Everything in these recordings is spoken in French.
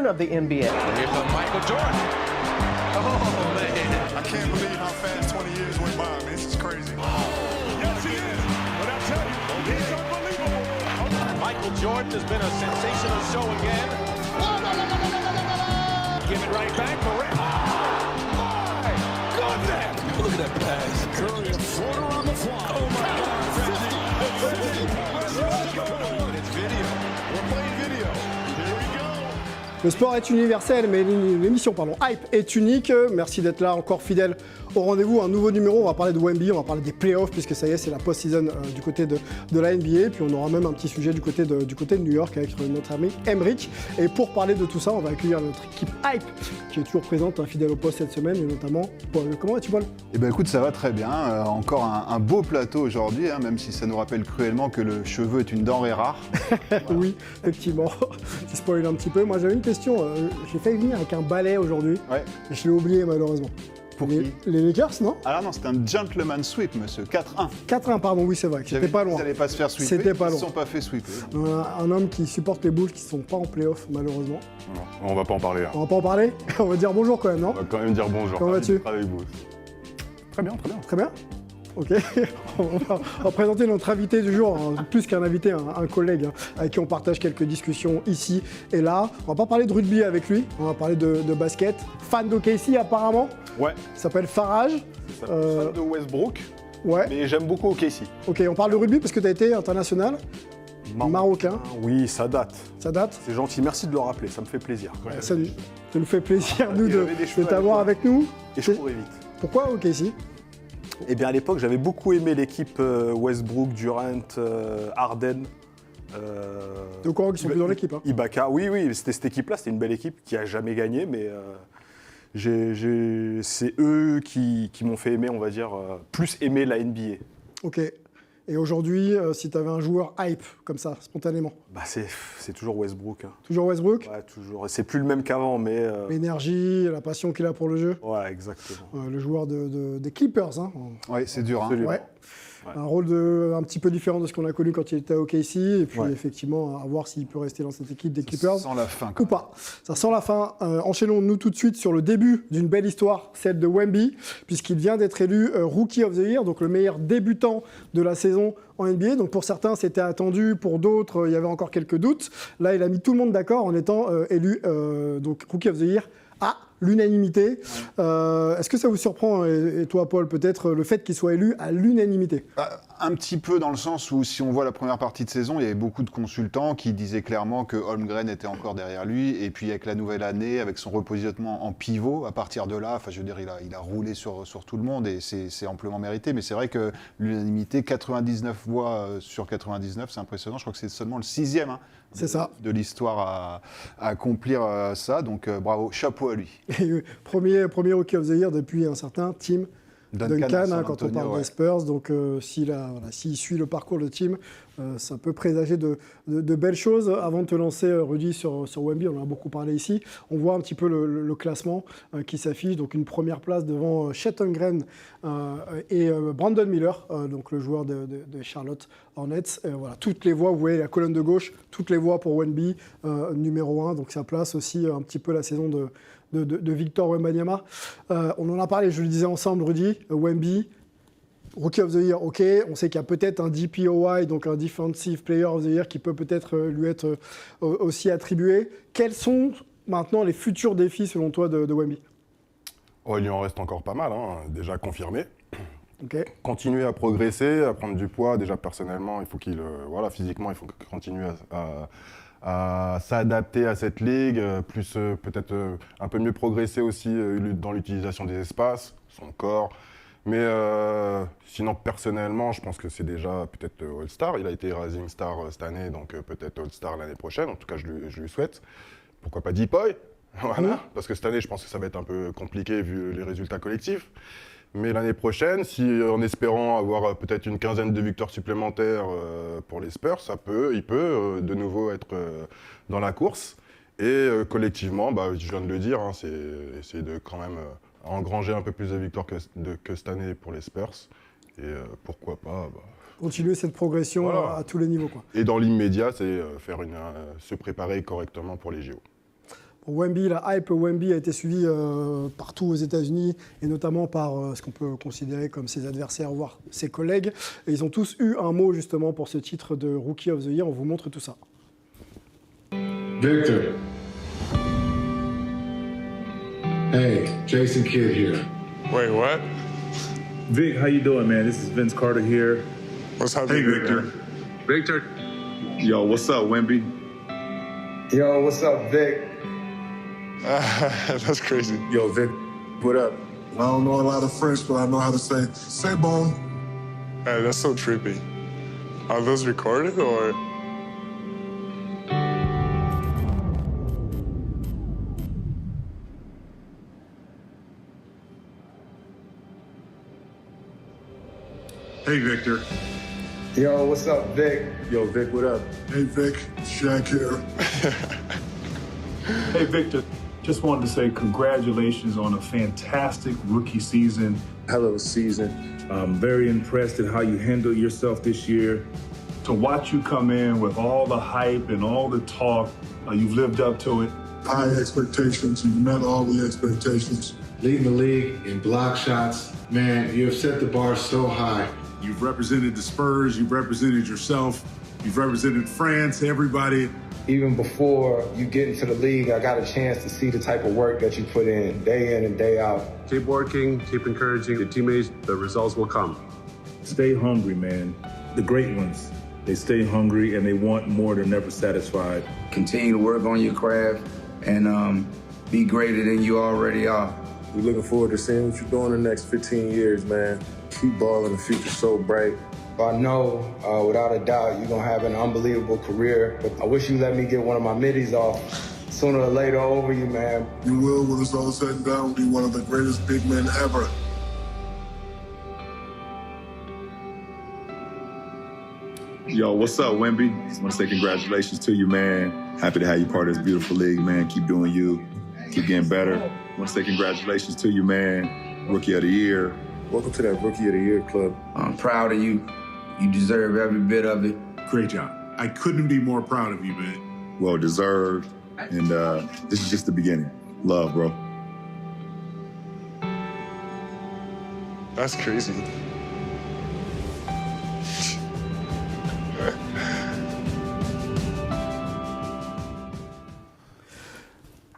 return of the NBA. Here's a Michael Jordan. Oh, man. I can't believe how fast 20 years went by, man. This is crazy. Yes, he is. But I tell you, he's unbelievable. Michael Jordan has been a sensational show again. Give it right back for Rick. My goodness. Look at that pass. Curry a floater on the fly. Oh, my God. 50. It's video. We're playing video. Here we go. Le sport est universel, mais l'émission Hype est unique. Merci d'être là, encore fidèle au rendez-vous. Un nouveau numéro, on va parler de Wemby, on va parler des playoffs, puisque ça y est, c'est la post-season du côté de la NBA. Puis on aura même un petit sujet du côté de New York avec notre ami Emric. Et pour parler de tout ça, on va accueillir notre équipe Hype, qui est toujours présente, fidèle au poste cette semaine, et notamment Paul. Comment vas-tu, Paul ? Eh bien écoute, ça va très bien. Encore un beau plateau aujourd'hui, hein, même si ça nous rappelle cruellement que le cheveu est une denrée rare. Voilà. Oui, effectivement. Tu spoil un petit peu. Moi, j'avais une question. J'ai failli venir avec un balai aujourd'hui. Ouais. Et je l'ai oublié, malheureusement. Pour les Lakers, non ? Alors non, c'était un gentleman sweep, monsieur. 4-1. 4-1, pardon, oui, c'est vrai. C'était pas loin. Ils n'allaient pas se faire sweeper. C'était pas Ils ne loin. se sont pas fait sweeper. Un homme qui supporte les Bulls qui ne sont pas en play-off, malheureusement. Non, on va pas en parler. On va pas en parler. On va dire bonjour quand même, non ? On va quand même dire bonjour. Comment vas-tu ? Avec vous. Très bien, très bien. Très bien. Ok. On va présenter notre invité du jour, hein, plus qu'un invité, un collègue hein, avec qui on partage quelques discussions ici et là. On va pas parler de rugby avec lui, on va parler de basket. Fan d'OKC apparemment. Ouais. Il s'appelle Farage. C'est ça. Fan de Westbrook, Ouais. mais j'aime beaucoup OKC. Ok, on parle de rugby parce que tu as été international. Marocain. Oui, ça date. Ça date. C'est gentil, merci de le rappeler, ça me fait plaisir. Ça nous fait plaisir, nous, il de avait des cheveux t'avoir à avec nous. Et je courais vite. Pourquoi OKC ? Eh bien, à l'époque, j'avais beaucoup aimé l'équipe Westbrook, Durant, Harden. T'es au courant qu'ils sont plus dans l'équipe, hein ? Ibaka, oui, c'était cette équipe-là, c'était une belle équipe qui a jamais gagné, mais c'est eux qui m'ont fait aimer, on va dire, plus aimer la NBA. Ok. Et aujourd'hui, si tu avais un joueur hype, comme ça, spontanément, Bah, c'est toujours Westbrook. Hein. toujours Westbrook ? Ouais, toujours. C'est plus le même qu'avant, mais. L'énergie, la passion qu'il a pour le jeu. Ouais, exactement. Le joueur des Clippers, hein. Oui, c'est dur. Hein. Absolument. Ouais. Ouais. Un rôle un petit peu différent de ce qu'on a connu quand il était à OKC. Et puis Ouais. effectivement, à voir s'il peut rester dans cette équipe des Clippers. Sans la fin. Ou pas. Ça sent la fin. Enchaînons-nous tout de suite sur le début d'une belle histoire, celle de Wemby, puisqu'il vient d'être élu Rookie of the Year, donc le meilleur débutant de la saison en NBA. Donc pour certains, c'était attendu, pour d'autres, il y avait encore quelques doutes. Là, il a mis tout le monde d'accord en étant élu donc Rookie of the Year à l'unanimité. Est-ce que ça vous surprend, et toi, Paul, peut-être le fait qu'il soit élu à l'unanimité ? Un petit peu dans le sens où, si on voit la première partie de saison, il y avait beaucoup de consultants qui disaient clairement que Holmgren était encore derrière lui. Et puis avec la nouvelle année, avec son repositionnement en pivot, à partir de là, je veux dire, il a roulé sur tout le monde et c'est amplement mérité. Mais c'est vrai que l'unanimité, 99 voix sur 99, c'est impressionnant. Je crois que c'est seulement le 6e C'est ça. de l'histoire à accomplir ça. Donc bravo, chapeau à lui. Et, premier Rookie of the Year depuis un certain Tim Duncan, San quand on Antonio, parle ouais. des Spurs. Donc s'il suit le parcours de Tim, ça peut présager de belles choses. Avant de te lancer, Rudy, sur Wemby, on en a beaucoup parlé ici. On voit un petit peu le classement qui s'affiche. Donc une première place devant Chet Holmgren et Brandon Miller, donc le joueur de Charlotte Hornets. Voilà, toutes les voix, vous voyez la colonne de gauche, toutes les voix pour Wemby, numéro 1. Donc ça place aussi un petit peu la saison de Victor Wembanyama. On en a parlé, je le disais ensemble, Rudy, Wemby, Rookie of the Year, ok. On sait qu'il y a peut-être un DPOY, donc un Defensive Player of the Year, qui peut peut-être lui être aussi attribué. Quels sont maintenant les futurs défis, selon toi, de Wemby ? Oh, il lui en reste encore pas mal, hein, déjà confirmé. Okay. Continuer à progresser, à prendre du poids. Déjà personnellement, il faut physiquement, il faut qu'il continue à s'adapter à cette ligue, plus peut-être un peu mieux progresser aussi dans l'utilisation des espaces, son corps. Mais sinon, personnellement, je pense que c'est déjà peut-être All-Star. Il a été Rising Star cette année, donc peut-être All-Star l'année prochaine. En tout cas, je lui souhaite. Pourquoi pas Deepoy ? Voilà. Parce que cette année, je pense que ça va être un peu compliqué vu les résultats collectifs. Mais l'année prochaine, en espérant avoir peut-être une quinzaine de victoires supplémentaires pour les Spurs, il peut de nouveau être dans la course. Et collectivement, je viens de le dire, c'est essayer de quand même engranger un peu plus de victoires que cette année pour les Spurs. Et pourquoi pas Continuer cette progression voilà. à tous les niveaux, quoi. Et dans l'immédiat, c'est se préparer correctement pour les JO. Wemby, la hype Wemby a été suivie partout aux États-Unis et notamment par ce qu'on peut considérer comme ses adversaires, voire ses collègues. Et ils ont tous eu un mot justement pour ce titre de Rookie of the Year. On vous montre tout ça. Victor. Hey, Jason Kidd here. Wait, what? Vic, how you doing, man? This is Vince Carter here. What's happening, Victor. Victor. Yo, what's up, Wemby? Yo, what's up, Vic? That's crazy. Yo, Vic, what up? I don't know a lot of French, but I know how to say bon. Hey, that's so trippy. Are those recorded or? Hey, Victor. Yo, what's up, Vic? Yo, Vic, what up? Hey, Vic, Shaq here. Hey, Victor. Just wanted to say congratulations on a fantastic rookie season. Hell of a season. I'm very impressed at how you handled yourself this year. To watch you come in with all the hype and all the talk, you've lived up to it. High expectations. You've met all the expectations. Leading the league in block shots. Man, you have set the bar so high. You've represented the Spurs, you've represented yourself, you've represented France, everybody. Even before you get into the league, I got a chance to see the type of work that you put in and day out. Keep working, keep encouraging your teammates. The results will come. Stay hungry, man. The great ones, they stay hungry and they want more. They're never satisfied. Continue to work on your craft and be greater than you already are. We're looking forward to seeing what you're doing in the next 15 years, man. Keep balling, the future's so bright. I know, without a doubt, you're going to have an unbelievable career. But I wish you let me get one of my middies off sooner or later over you, man. You will, when it's all said and done, be one of the greatest big men ever. Yo, what's up, Wemby? Just want to say congratulations to you, man. Happy to have you part of this beautiful league, man. Keep doing you. Keep getting better. Want to say congratulations to you, man. Rookie of the Year. Welcome to that Rookie of the Year club. I'm proud of you. You deserve every bit of it. Great job. I couldn't be more proud of you, man. Well deserved. And this is just the beginning. Love, bro. That's crazy.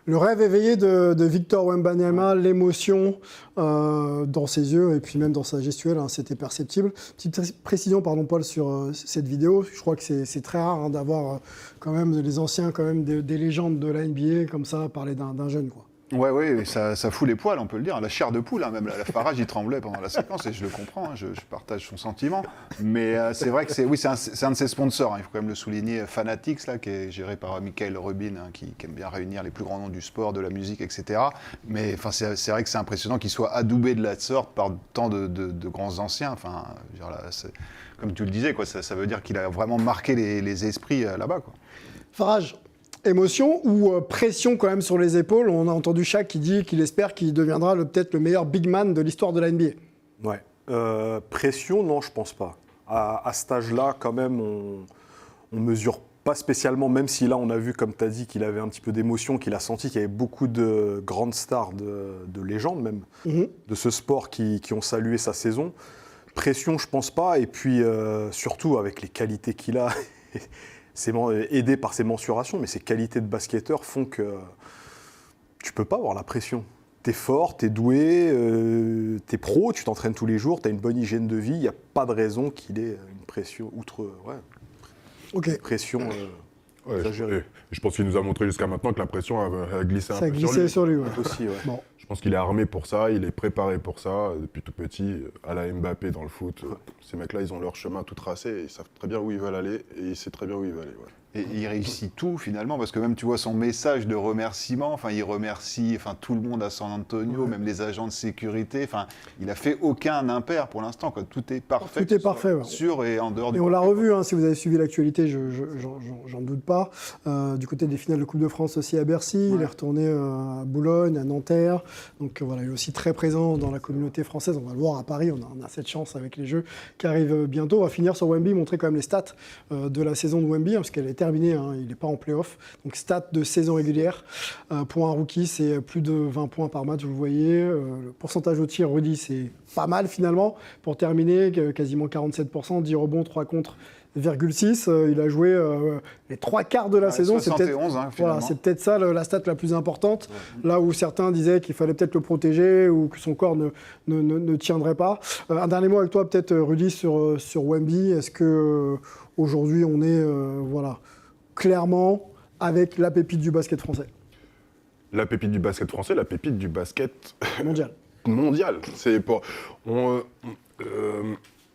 Le rêve éveillé de Victor Wembanyama, l'émotion dans ses yeux et puis même dans sa gestuelle, hein, c'était perceptible. Petite précision, pardon Paul, sur cette vidéo. Je crois que c'est très rare d'avoir quand même les anciens, quand même des légendes de la NBA comme ça parler d'un jeune, quoi. Ouais, ça fout les poils, on peut le dire. La chair de poule, hein, même la Farage, il tremblait pendant la séquence et je le comprends, hein, je partage son sentiment. Mais c'est vrai que c'est un de ses sponsors, hein, il faut quand même le souligner, Fanatics, là, qui est géré par Michael Rubin, hein, qui aime bien réunir les plus grands noms du sport, de la musique, etc. Mais c'est vrai que c'est impressionnant qu'il soit adoubé de la sorte par tant de grands anciens. Enfin, genre là, comme tu le disais, quoi, ça veut dire qu'il a vraiment marqué les esprits là-bas, quoi. Farage, émotion ou pression quand même sur les épaules? On a entendu Shaq qui dit qu'il espère qu'il deviendra peut-être le meilleur big man de l'histoire de la NBA. Ouais. Pression, non, je pense pas. À cet âge-là, quand même, on mesure pas spécialement, même si là, on a vu, comme tu as dit, qu'il avait un petit peu d'émotion, qu'il a senti qu'il y avait beaucoup de grandes stars, de légendes même, de ce sport qui ont salué sa saison. Pression, je pense pas. Et puis, surtout, avec les qualités qu'il a... C'est aidé par ses mensurations, mais ses qualités de basketteur font que tu peux pas avoir la pression. T'es fort, t'es doué, t'es pro, tu t'entraînes tous les jours, t'as une bonne hygiène de vie, il n'y a pas de raison qu'il ait une pression pression exagérée. Je pense qu'il nous a montré jusqu'à maintenant que la pression a glissé un peu sur lui. Ça a glissé sur lui, ouais. Aussi, ouais. Bon. Je pense qu'il est armé pour ça, il est préparé pour ça, depuis tout petit, à la Mbappé dans le foot. Ces mecs-là, ils ont leur chemin tout tracé, et ils savent très bien où ils veulent aller, et il sait très bien où il veut aller. Ouais. Et il réussit tout finalement, parce que même tu vois son message de remerciement, enfin il remercie tout le monde à San Antonio, même les agents de sécurité, enfin il a fait aucun impair pour l'instant, quoi. Tout est parfait. Tout est parfait, ouais. Sur et en dehors du. Et on l'a revu, hein, si vous avez suivi l'actualité, j'en doute pas. Du côté des finales de Coupe de France aussi à Bercy, il est retourné à Boulogne, à Nanterre, donc voilà, il est aussi très présent dans la communauté française. On va le voir à Paris, on a cette chance avec les Jeux qui arrivent bientôt. On va finir sur Wemby, montrer quand même les stats de la saison de Wemby, hein, parce qu'elle était terminé, hein, il n'est pas en play-off. Donc stats de saison régulière pour un rookie, c'est plus de 20 points par match, vous le voyez. Le pourcentage au tir, Rudy, c'est pas mal finalement. Pour terminer, quasiment 47%, 10 rebonds, 3 contre. 0,6, il a joué les 3/4 de la saison. 71, c'est peut-être ça la stat la plus importante. Là où certains disaient qu'il fallait peut-être le protéger ou que son corps ne tiendrait pas. Un dernier mot avec toi, peut-être, Rudy, sur Wemby. Est-ce que aujourd'hui on est clairement avec la pépite du basket français? La pépite du basket français, la pépite du basket mondial. C'est pas.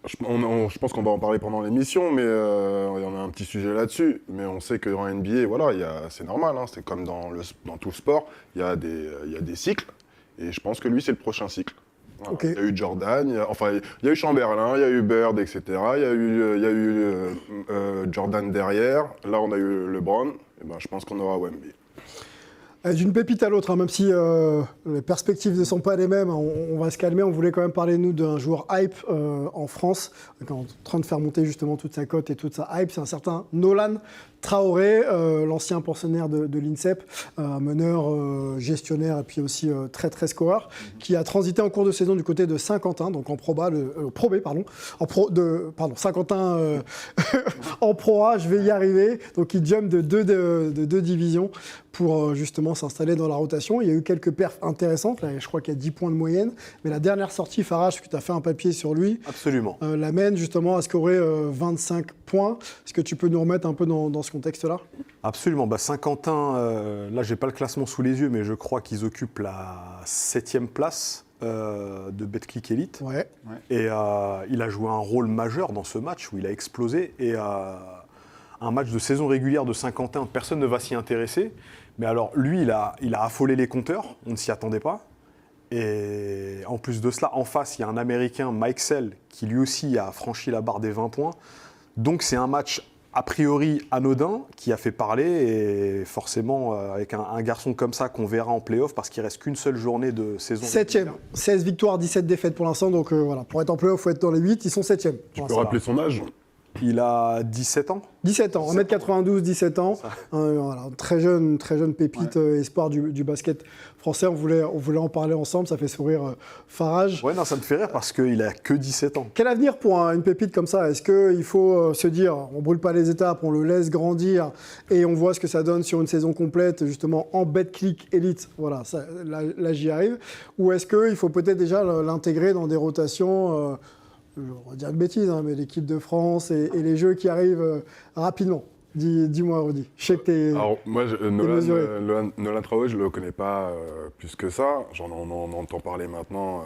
Je pense qu'on va en parler pendant l'émission, mais il y en a un petit sujet là-dessus. Mais on sait qu'en NBA, voilà, c'est normal, hein, c'est comme dans tout le sport, il y a des cycles. Et je pense que lui, c'est le prochain cycle. Voilà. Okay. Il y a eu Jordan, il y a eu Chamberlain, il y a eu Bird, etc. Il y a eu Jordan derrière. Là, on a eu LeBron. Et ben, je pense qu'on aura Wemby. D'une pépite à l'autre, hein, même si les perspectives ne sont pas les mêmes, on va se calmer. On voulait quand même parler, nous, d'un joueur hype en France, en train de faire monter justement toute sa cote et toute sa hype. C'est un certain Nolan Traoré, l'ancien pensionnaire de l'INSEP, meneur, gestionnaire et puis aussi très très scoreur, qui a transité en cours de saison du côté de Saint-Quentin, donc en Pro B, Saint-Quentin en Pro A, je vais y arriver. Donc il jump de deux divisions pour justement s'installer dans la rotation. Il y a eu quelques perfs intéressantes, là, je crois qu'il y a 10 points de moyenne, mais la dernière sortie, Farage, parce que tu as fait un papier sur lui, absolument, l'amène justement à scorer 25 points. Est-ce que tu peux nous remettre un peu dans ce contexte-là? Absolument. Saint-Quentin, là, je n'ai pas le classement sous les yeux, mais je crois qu'ils occupent la 7e place de Betclic Elite. Ouais. Et il a joué un rôle majeur dans ce match où il a explosé. Et un match de saison régulière de Saint-Quentin, personne ne va s'y intéresser. Mais alors, lui, il a affolé les compteurs. On ne s'y attendait pas. Et en plus de cela, en face, il y a un Américain, Mike Sell, qui lui aussi a franchi la barre des 20 points. Donc, c'est un match a priori anodin qui a fait parler, et forcément avec un garçon comme ça qu'on verra en play-off parce qu'il reste qu'une seule journée de saison. 7e, 16 victoires, 17 défaites pour l'instant, donc voilà, pour être en play-off, il faut être dans les 8, ils sont 7e. Tu peux rappeler son âge? Il a 17 ans. 17 ans, 1m92, 17 ans. Voilà, très jeune pépite, espoir du basket français. On voulait en parler ensemble, ça fait sourire Farage. Ouais, non, ça me fait rire parce qu'il a que 17 ans. Quel avenir pour une pépite comme ça? Est-ce qu'il faut se dire, on brûle pas les étapes, on le laisse grandir et on voit ce que ça donne sur une saison complète, justement en Betclic Elite? Voilà, ça, là j'y arrive. Ou est-ce qu'il faut peut-être déjà l'intégrer dans des rotations on va dire une bêtise, hein, mais l'équipe de France et les jeux qui arrivent rapidement. Dis-moi, Rudy. Je sais que t'es. Alors, moi, Nolan Traoré, je ne le connais pas plus que ça. On entend parler maintenant,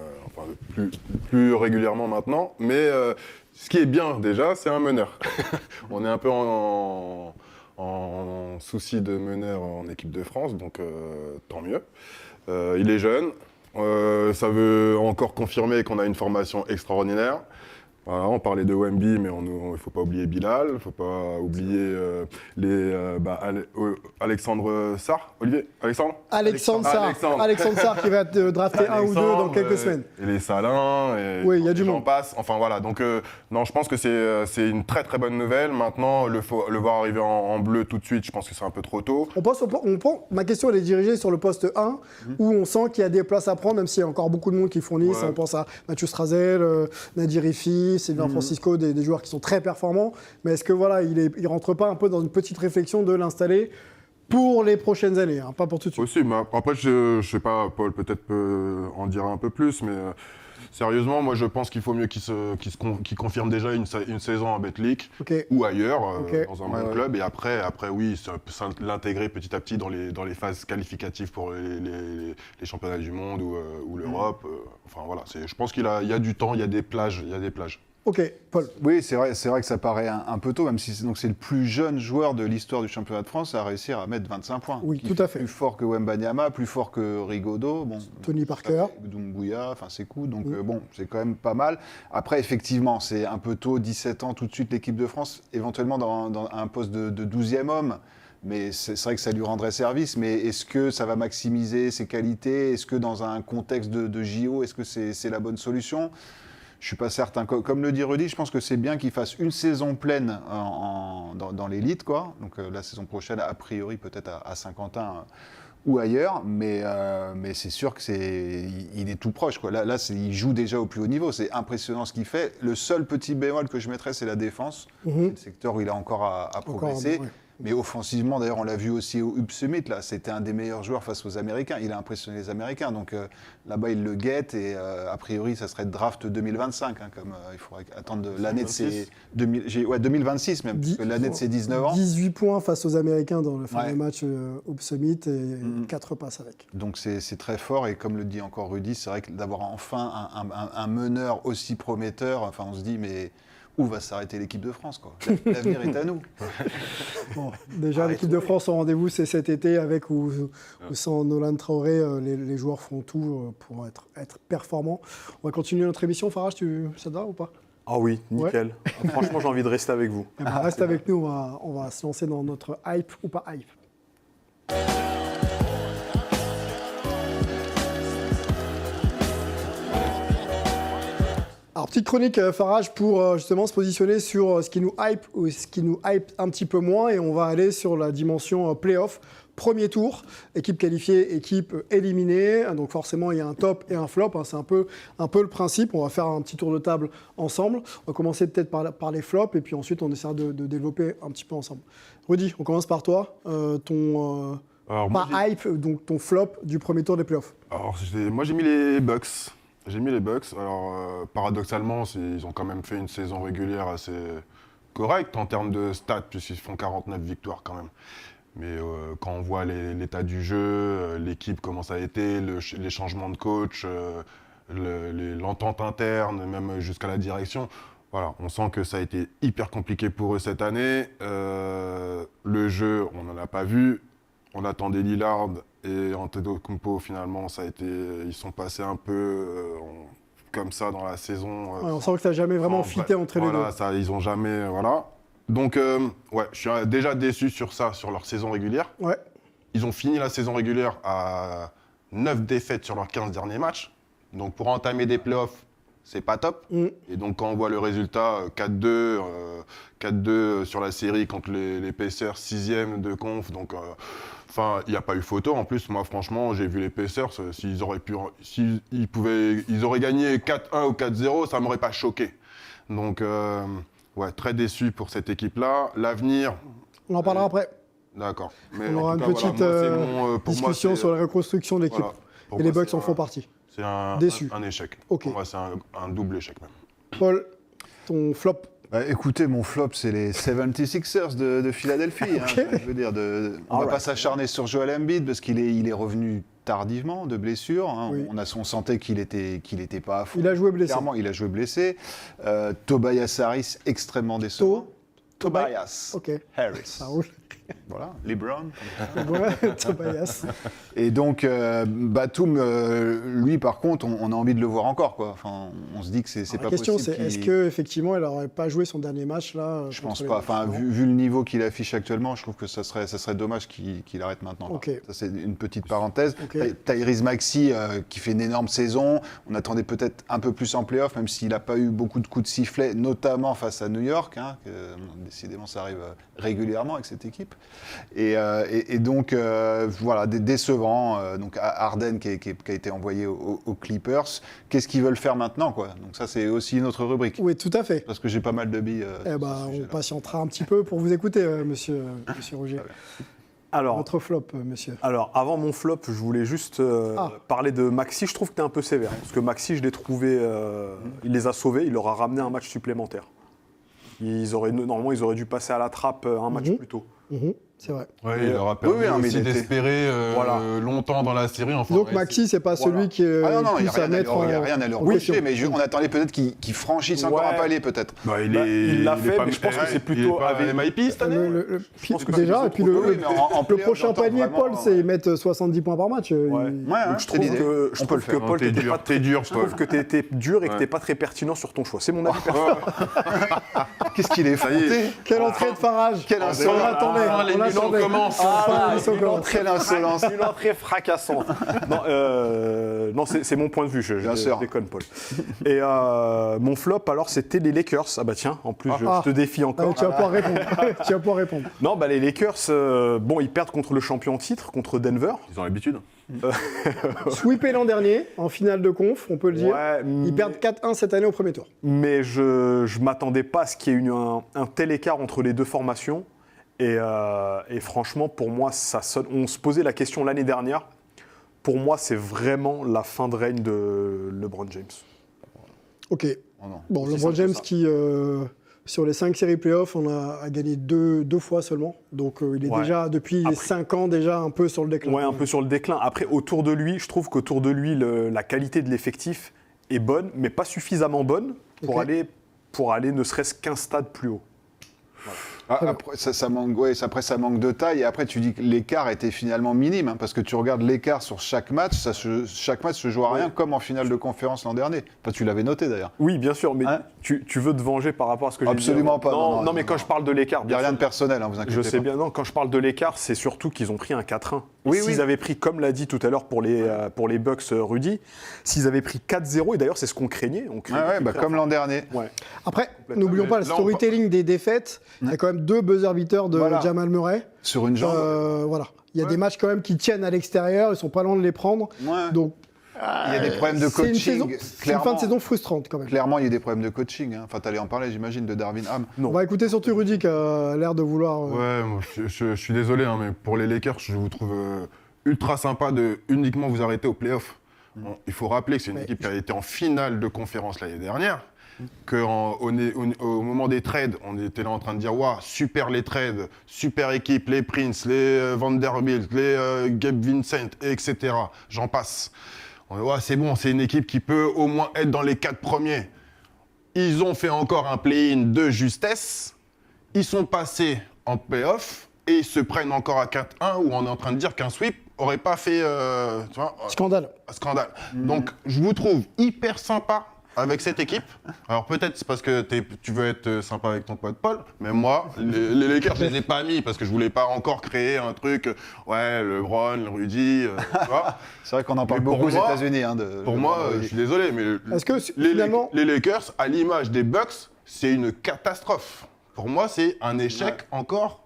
plus régulièrement maintenant. Mais ce qui est bien, déjà, c'est un meneur. On est un peu en souci de meneur en équipe de France, donc tant mieux. Il est jeune. Ça veut encore confirmer qu'on a une formation extraordinaire. Voilà, on parlait de Wemby, mais il ne faut pas oublier Bilal, il ne faut pas oublier Alexandre Sarr. Olivier, Alexandre Sarr qui va être drafté 1 ou 2 dans quelques semaines. Et les Salins, et oui, il y a du monde. Passe. Enfin voilà, donc non, je pense que c'est une très très bonne nouvelle. Maintenant, le voir arriver en bleu tout de suite, je pense que c'est un peu trop tôt. Ma question elle est dirigée sur le poste 1, où on sent qu'il y a des places à prendre, même s'il y a encore beaucoup de monde qui fournissent. Ouais. On pense à Mathieu Strazel, Nadir Rifi, Sylvain Francisco, des joueurs qui sont très performants. Mais est-ce que voilà, il rentre pas un peu dans une petite réflexion de l'installer pour les prochaines années, hein, pas pour tout de suite? Aussi, mais après, je sais pas, Paul peut-être peut en dire un peu plus, mais sérieusement, moi je pense qu'il faut mieux qu'il confirme déjà une saison à Betclic ou ailleurs, dans un bon club, et après oui, l'intégrer petit à petit dans les phases qualificatives pour les championnats du monde ou l'Europe. Enfin voilà, je pense qu'il y a du temps, il y a des plages. Ok, Paul. Oui, c'est vrai que ça paraît un peu tôt, même si c'est le plus jeune joueur de l'histoire du championnat de France à réussir à mettre 25 points. Oui, tout à fait. Plus fort que Wembanyama, plus fort que Rigaudot. Bon, Tony Parker. Doumbouya, enfin c'est cool, donc c'est quand même pas mal. Après, effectivement, c'est un peu tôt, 17 ans, tout de suite l'équipe de France, éventuellement dans un poste de 12e homme. Mais c'est vrai que ça lui rendrait service. Mais est-ce que ça va maximiser ses qualités? Est-ce que dans un contexte de JO, est-ce que c'est la bonne solution? Je suis pas certain. Comme le dit Rudy, je pense que c'est bien qu'il fasse une saison pleine dans l'élite, quoi. Donc la saison prochaine, a priori, peut-être à Saint-Quentin ou ailleurs, mais c'est sûr qu'il est tout proche, quoi. Là il joue déjà au plus haut niveau. C'est impressionnant ce qu'il fait. Le seul petit bémol que je mettrais, c'est la défense. C'est le secteur où il a encore à progresser. Ouais. Mais offensivement, d'ailleurs, on l'a vu aussi au Hub Summit, là, c'était un des meilleurs joueurs face aux Américains. Il a impressionné les Américains, donc là-bas, il le guette et a priori, ça serait draft 2025, hein, comme il faudrait attendre l'année de ses... 2026 même, parce que l'année de ses 19 ans. 18 points face aux Américains dans le fameux match Hub Summit et 4 passes avec. Donc c'est très fort et comme le dit encore Rudy, c'est vrai que d'avoir enfin un meneur aussi prometteur, enfin on se dit mais... Où va s'arrêter l'équipe de France, quoi. L'avenir est à nous. Bon, déjà, l'équipe de France, son rendez-vous, c'est cet été, avec ou sans Nolan Traoré. Les joueurs font tout pour être performants. On va continuer notre émission. Farage, ça te va ou pas? Ah oui, nickel. Ouais. Franchement, j'ai envie de rester avec vous. Eh ben, reste avec nous, on va se lancer dans notre hype ou pas hype. Alors, petite chronique, Farage, pour justement se positionner sur ce qui nous hype ou ce qui nous hype un petit peu moins. Et on va aller sur la dimension play-off. Premier tour, équipe qualifiée, équipe éliminée. Donc forcément, il y a un top et un flop. Hein, c'est un peu le principe. On va faire un petit tour de table ensemble. On va commencer peut-être par les flops. Et puis ensuite, on essaiera de développer un petit peu ensemble. Rudy, on commence par toi. Ton hype, donc ton flop du premier tour des play-offs. Alors, moi, j'ai mis les Bucks. Alors, paradoxalement, ils ont quand même fait une saison régulière assez correcte en termes de stats, puisqu'ils font 49 victoires quand même. Mais quand on voit l'état du jeu, l'équipe, comment ça a été, les changements de coach, l'entente interne, même jusqu'à la direction, voilà, on sent que ça a été hyper compliqué pour eux cette année. Le jeu, on n'en a pas vu. On attendait Lillard et Antetokounmpo, finalement, ils sont passés un peu comme ça dans la saison. Ouais, on sent que ça n'a jamais vraiment fité entre les deux. Voilà, ils n'ont jamais... Voilà. Donc, je suis déjà déçu sur leur saison régulière. Ouais. Ils ont fini la saison régulière à 9 défaites sur leurs 15 derniers matchs. Donc, pour entamer des playoffs, c'est pas top. Et donc, quand on voit le résultat, 4-2 sur la série contre les Pacers, 6e de conf, donc... il n'y a pas eu photo. En plus, moi, franchement, j'ai vu les Pacers. S'ils auraient gagné 4-1 ou 4-0, ça ne m'aurait pas choqué. Donc, très déçu pour cette équipe-là. L'avenir... On en parlera après. D'accord. On aura une petite discussion sur la reconstruction de l'équipe. Et les Bucks en font partie. C'est un échec. Okay. Pour moi, c'est un double échec même. Paul, ton flop? Écoutez, mon flop, c'est les 76ers de Philadelphie. Okay. Je veux dire, on ne va pas s'acharner sur Joel Embiid parce qu'il est revenu tardivement de blessure. Hein. Oui. On sentait qu'il était pas à fond. Il a joué blessé. Clairement, il a joué blessé. Tobias Harris, extrêmement décevant. Tobias Harris. Ça roule. Voilà, LeBron. Ouais, Tobias. Et donc, Batum, lui, par contre, on a envie de le voir encore, quoi. Enfin, on se dit que c'est pas possible. La question, c'est est-ce qu'effectivement, il n'aurait pas joué son dernier match là? Je pense pas. Enfin, vu le niveau qu'il affiche actuellement, je trouve que ça serait dommage qu'il arrête maintenant. Okay. Ça, c'est une petite parenthèse. Okay. Tyrese Maxey, qui fait une énorme saison. On attendait peut-être un peu plus en play-off, même s'il n'a pas eu beaucoup de coups de sifflet, notamment face à New York. Hein, décidément, ça arrive régulièrement avec cette équipe. Et donc, voilà, décevant. Donc, Harden qui a été envoyé aux Clippers. Qu'est-ce qu'ils veulent faire maintenant, quoi? Donc ça, c'est aussi une autre rubrique. Oui, tout à fait. Parce que j'ai pas mal de billes. On patientera un petit peu pour vous écouter, monsieur Roger. Alors, votre flop, monsieur. Alors, avant mon flop, je voulais juste parler de Maxey. Je trouve que tu es un peu sévère. Parce que Maxey, je l'ai trouvé... il les a sauvés. Il leur a ramené un match supplémentaire. Normalement, ils auraient dû passer à la trappe un match plus tôt. C'est vrai. Ouais, il leur a permis aussi d'espérer longtemps dans la série. Enfin, donc Maxey, c'est pas celui qui est plus à mettre en... Il n'y a rien à le reprocher, mais on attendait peut-être qu'il franchisse encore un palier, peut-être. Il l'a fait, mais je pense que c'est plutôt avec MIP cette année. Déjà, et puis le prochain palier, Paul, c'est mettre 70 points par match. Je trouve que Paul, je trouve que tu étais dur et que tu n'es pas très pertinent sur ton choix. C'est mon avis personnel. Qu'est-ce qu'il est fouté. Quelle entrée de Farage. Quelle On l'attendait. l'émission commence. Une entrée d'insolence. Une entrée fracassante. Non, c'est mon point de vue, je déconne, Paul. Et mon flop, alors, c'était les Lakers. Ah bah tiens, en plus, je te défie encore. Tu vas pouvoir répondre. Non, les Lakers, ils perdent contre le champion en titre, contre Denver. Ils ont l'habitude. Sweepé l'an dernier, en finale de conf, on peut le dire. Ouais, Ils perdent 4-1 cette année au premier tour. Mais je ne m'attendais pas à ce qu'il y ait eu un tel écart entre les deux formations. Et franchement, pour moi, on se posait la question l'année dernière. Pour moi, c'est vraiment la fin de règne de LeBron James. Ok. Bon, LeBron James qui, sur les 5 séries playoffs, on a gagné deux fois seulement. Donc il est déjà, depuis 5 ans, déjà un peu sur le déclin. Ouais, un peu sur le déclin. Après, je trouve qu'autour de lui, la qualité de l'effectif est bonne, mais pas suffisamment bonne pour aller ne serait-ce qu'un stade plus haut. Voilà. Après, ça manque de taille. Et après, tu dis que l'écart était finalement minime, hein, parce que tu regardes l'écart sur chaque match, chaque match se joue à rien, comme en finale de conférence l'an dernier. Enfin, tu l'avais noté d'ailleurs. Oui, bien sûr, mais tu veux te venger par rapport à ce que j'ai dit. Absolument pas. Non, mais quand je parle de l'écart... Il n'y a rien de personnel, hein, vous inquiétez pas. Je sais bien, non, quand je parle de l'écart, c'est surtout qu'ils ont pris un 4-1. S'ils avaient pris, comme l'a dit tout à l'heure pour les Bucks, Rudy, s'ils avaient pris 4-0, et d'ailleurs c'est ce qu'on craignait. Comme l'an dernier. Ouais. Après, n'oublions pas le storytelling des défaites. Il y a quand même 2 buzzer beaters de Jamal Murray. Sur une jambe. Il y a des matchs quand même qui tiennent à l'extérieur, ils ne sont pas loin de les prendre. Donc, il y a des problèmes de coaching. C'est une fin de saison frustrante quand même. Clairement, il y a des problèmes de coaching. Enfin, tu allais en parler, j'imagine, de Darvin Ham. On va écouter surtout Rudy qui a l'air de vouloir... Ouais, moi, je suis désolé, hein, mais pour les Lakers, je vous trouve ultra sympa de uniquement vous arrêter aux playoffs. Bon, il faut rappeler que c'est une équipe qui a été en finale de conférence l'année dernière. Qu'au moment des trades, on était là en train de dire waouh, super les trades, super équipe, les Prince, les Vanderbilt, les Gabe Vincent, etc. J'en passe. C'est bon, c'est une équipe qui peut au moins être dans les 4 premiers. Ils ont fait encore un play-in de justesse. Ils sont passés en play-off et ils se prennent encore à 4-1 où on est en train de dire qu'un sweep aurait pas fait scandale. Donc je vous trouve hyper sympa avec cette équipe. Alors peut-être c'est parce que tu veux être sympa avec ton pote Paul, mais moi, les Lakers, je les ai pas mis parce que je voulais pas encore créer un truc, LeBron, Rudy, tu vois. C'est vrai qu'on en parle beaucoup aux États-Unis. Pour moi, je suis désolé, mais les Lakers, à l'image des Bucks, c'est une catastrophe. Pour moi, c'est un échec encore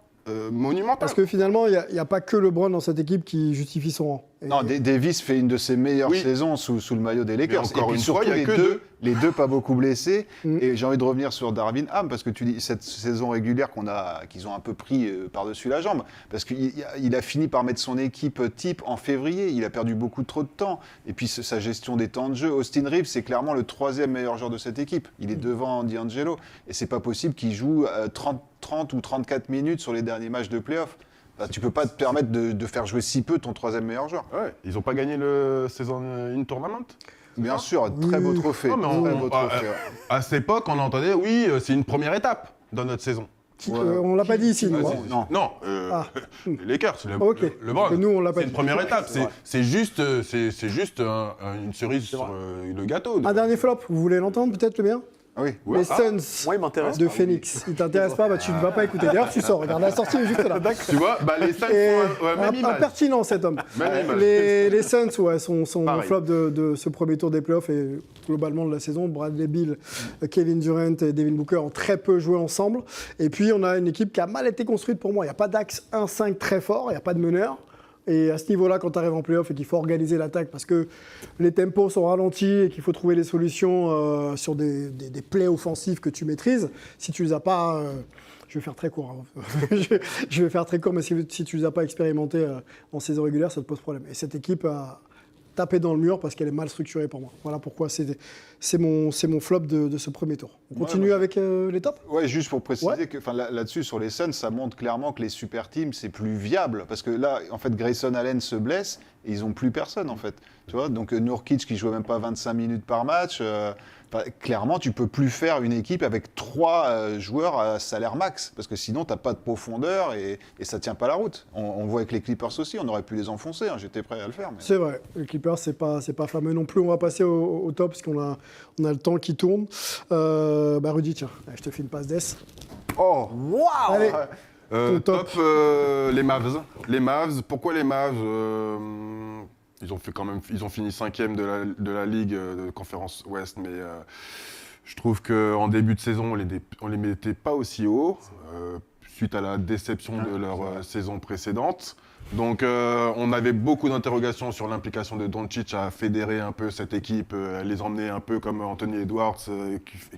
monumental. Parce que finalement, il n'y a pas que LeBron dans cette équipe qui justifie son rang. Non, Davis fait une de ses meilleures saisons sous le maillot des Lakers. Mais encore et puis une surtout, fois, il y a les deux pas beaucoup blessés. Et j'ai envie de revenir sur Darvin Ham, parce que tu dis cette saison régulière qu'ils ont un peu pris par-dessus la jambe. Parce qu'il a fini par mettre son équipe type en février. Il a perdu beaucoup trop de temps. Et puis sa gestion des temps de jeu. Austin Reeves, c'est clairement le 3e meilleur joueur de cette équipe. Il est devant D'Angelo. Et c'est pas possible qu'il joue 30 ou 34 minutes sur les derniers matchs de play-off. Tu peux pas te permettre de faire jouer si peu ton 3e meilleur joueur. Ouais, ils n'ont pas gagné le Season In Tournament. Bien sûr, très beau trophée. À cette époque, on entendait, c'est une première étape dans notre saison. On l'a pas dit ici, nous. Non, les Lakers, le Browns. Nous, on l'a pas dit. C'est une première étape. C'est juste une cerise sur le gâteau. Un dernier flop, vous voulez l'entendre peut-être le mien? Oui. Les Suns de Phoenix. Il t'intéresse pas, tu ne vas pas écouter. D'ailleurs, tu sors. Regarde, la sortie est juste là. Tu vois, les Suns sont impertinent cet homme. Les Suns, sont le flop de ce premier tour des playoffs et globalement de la saison. Bradley Beal, Kevin Durant et Devin Booker ont très peu joué ensemble. Et puis, on a une équipe qui a mal été construite pour moi. Il n'y a pas d'axe 1-5 très fort, il n'y a pas de meneur. Et à ce niveau-là, quand tu arrives en play-off et qu'il faut organiser l'attaque parce que les tempos sont ralentis et qu'il faut trouver des solutions sur des plays offensifs que tu maîtrises, si tu ne les as pas... je vais faire très court. Je vais faire très court, mais si tu ne les as pas expérimentés en saison régulière, ça te pose problème. Et cette équipe a tapé dans le mur parce qu'elle est mal structurée pour moi. Voilà pourquoi c'est mon flop de ce premier tour. On continue avec les tops ? Ouais, juste pour préciser que là-dessus, sur les Suns, ça montre clairement que les super teams, c'est plus viable. Parce que là, en fait, Grayson Allen se blesse et ils n'ont plus personne, en fait. Tu vois, donc Nurkic qui jouait même pas 25 minutes par match... clairement, tu peux plus faire une équipe avec 3 joueurs à salaire max, parce que sinon, tu n'as pas de profondeur et ça ne tient pas la route. On voit avec les Clippers aussi, on aurait pu les enfoncer, j'étais prêt à le faire. Mais... C'est vrai, les Clippers, c'est pas fameux non plus. On va passer au top, parce qu'on a le temps qui tourne. Rudy, tiens, je te file une passe d'ess. Oh, wow. Allez, Top, les Mavs. Les Mavs, pourquoi les Mavs ils ont fini 5e de la ligue de conférence Ouest, mais je trouve qu'en début de saison, on les mettait pas aussi haut, suite à la déception de leur saison précédente. Donc on avait beaucoup d'interrogations sur l'implication de Doncic à fédérer un peu cette équipe, à les emmener un peu comme Anthony Edwards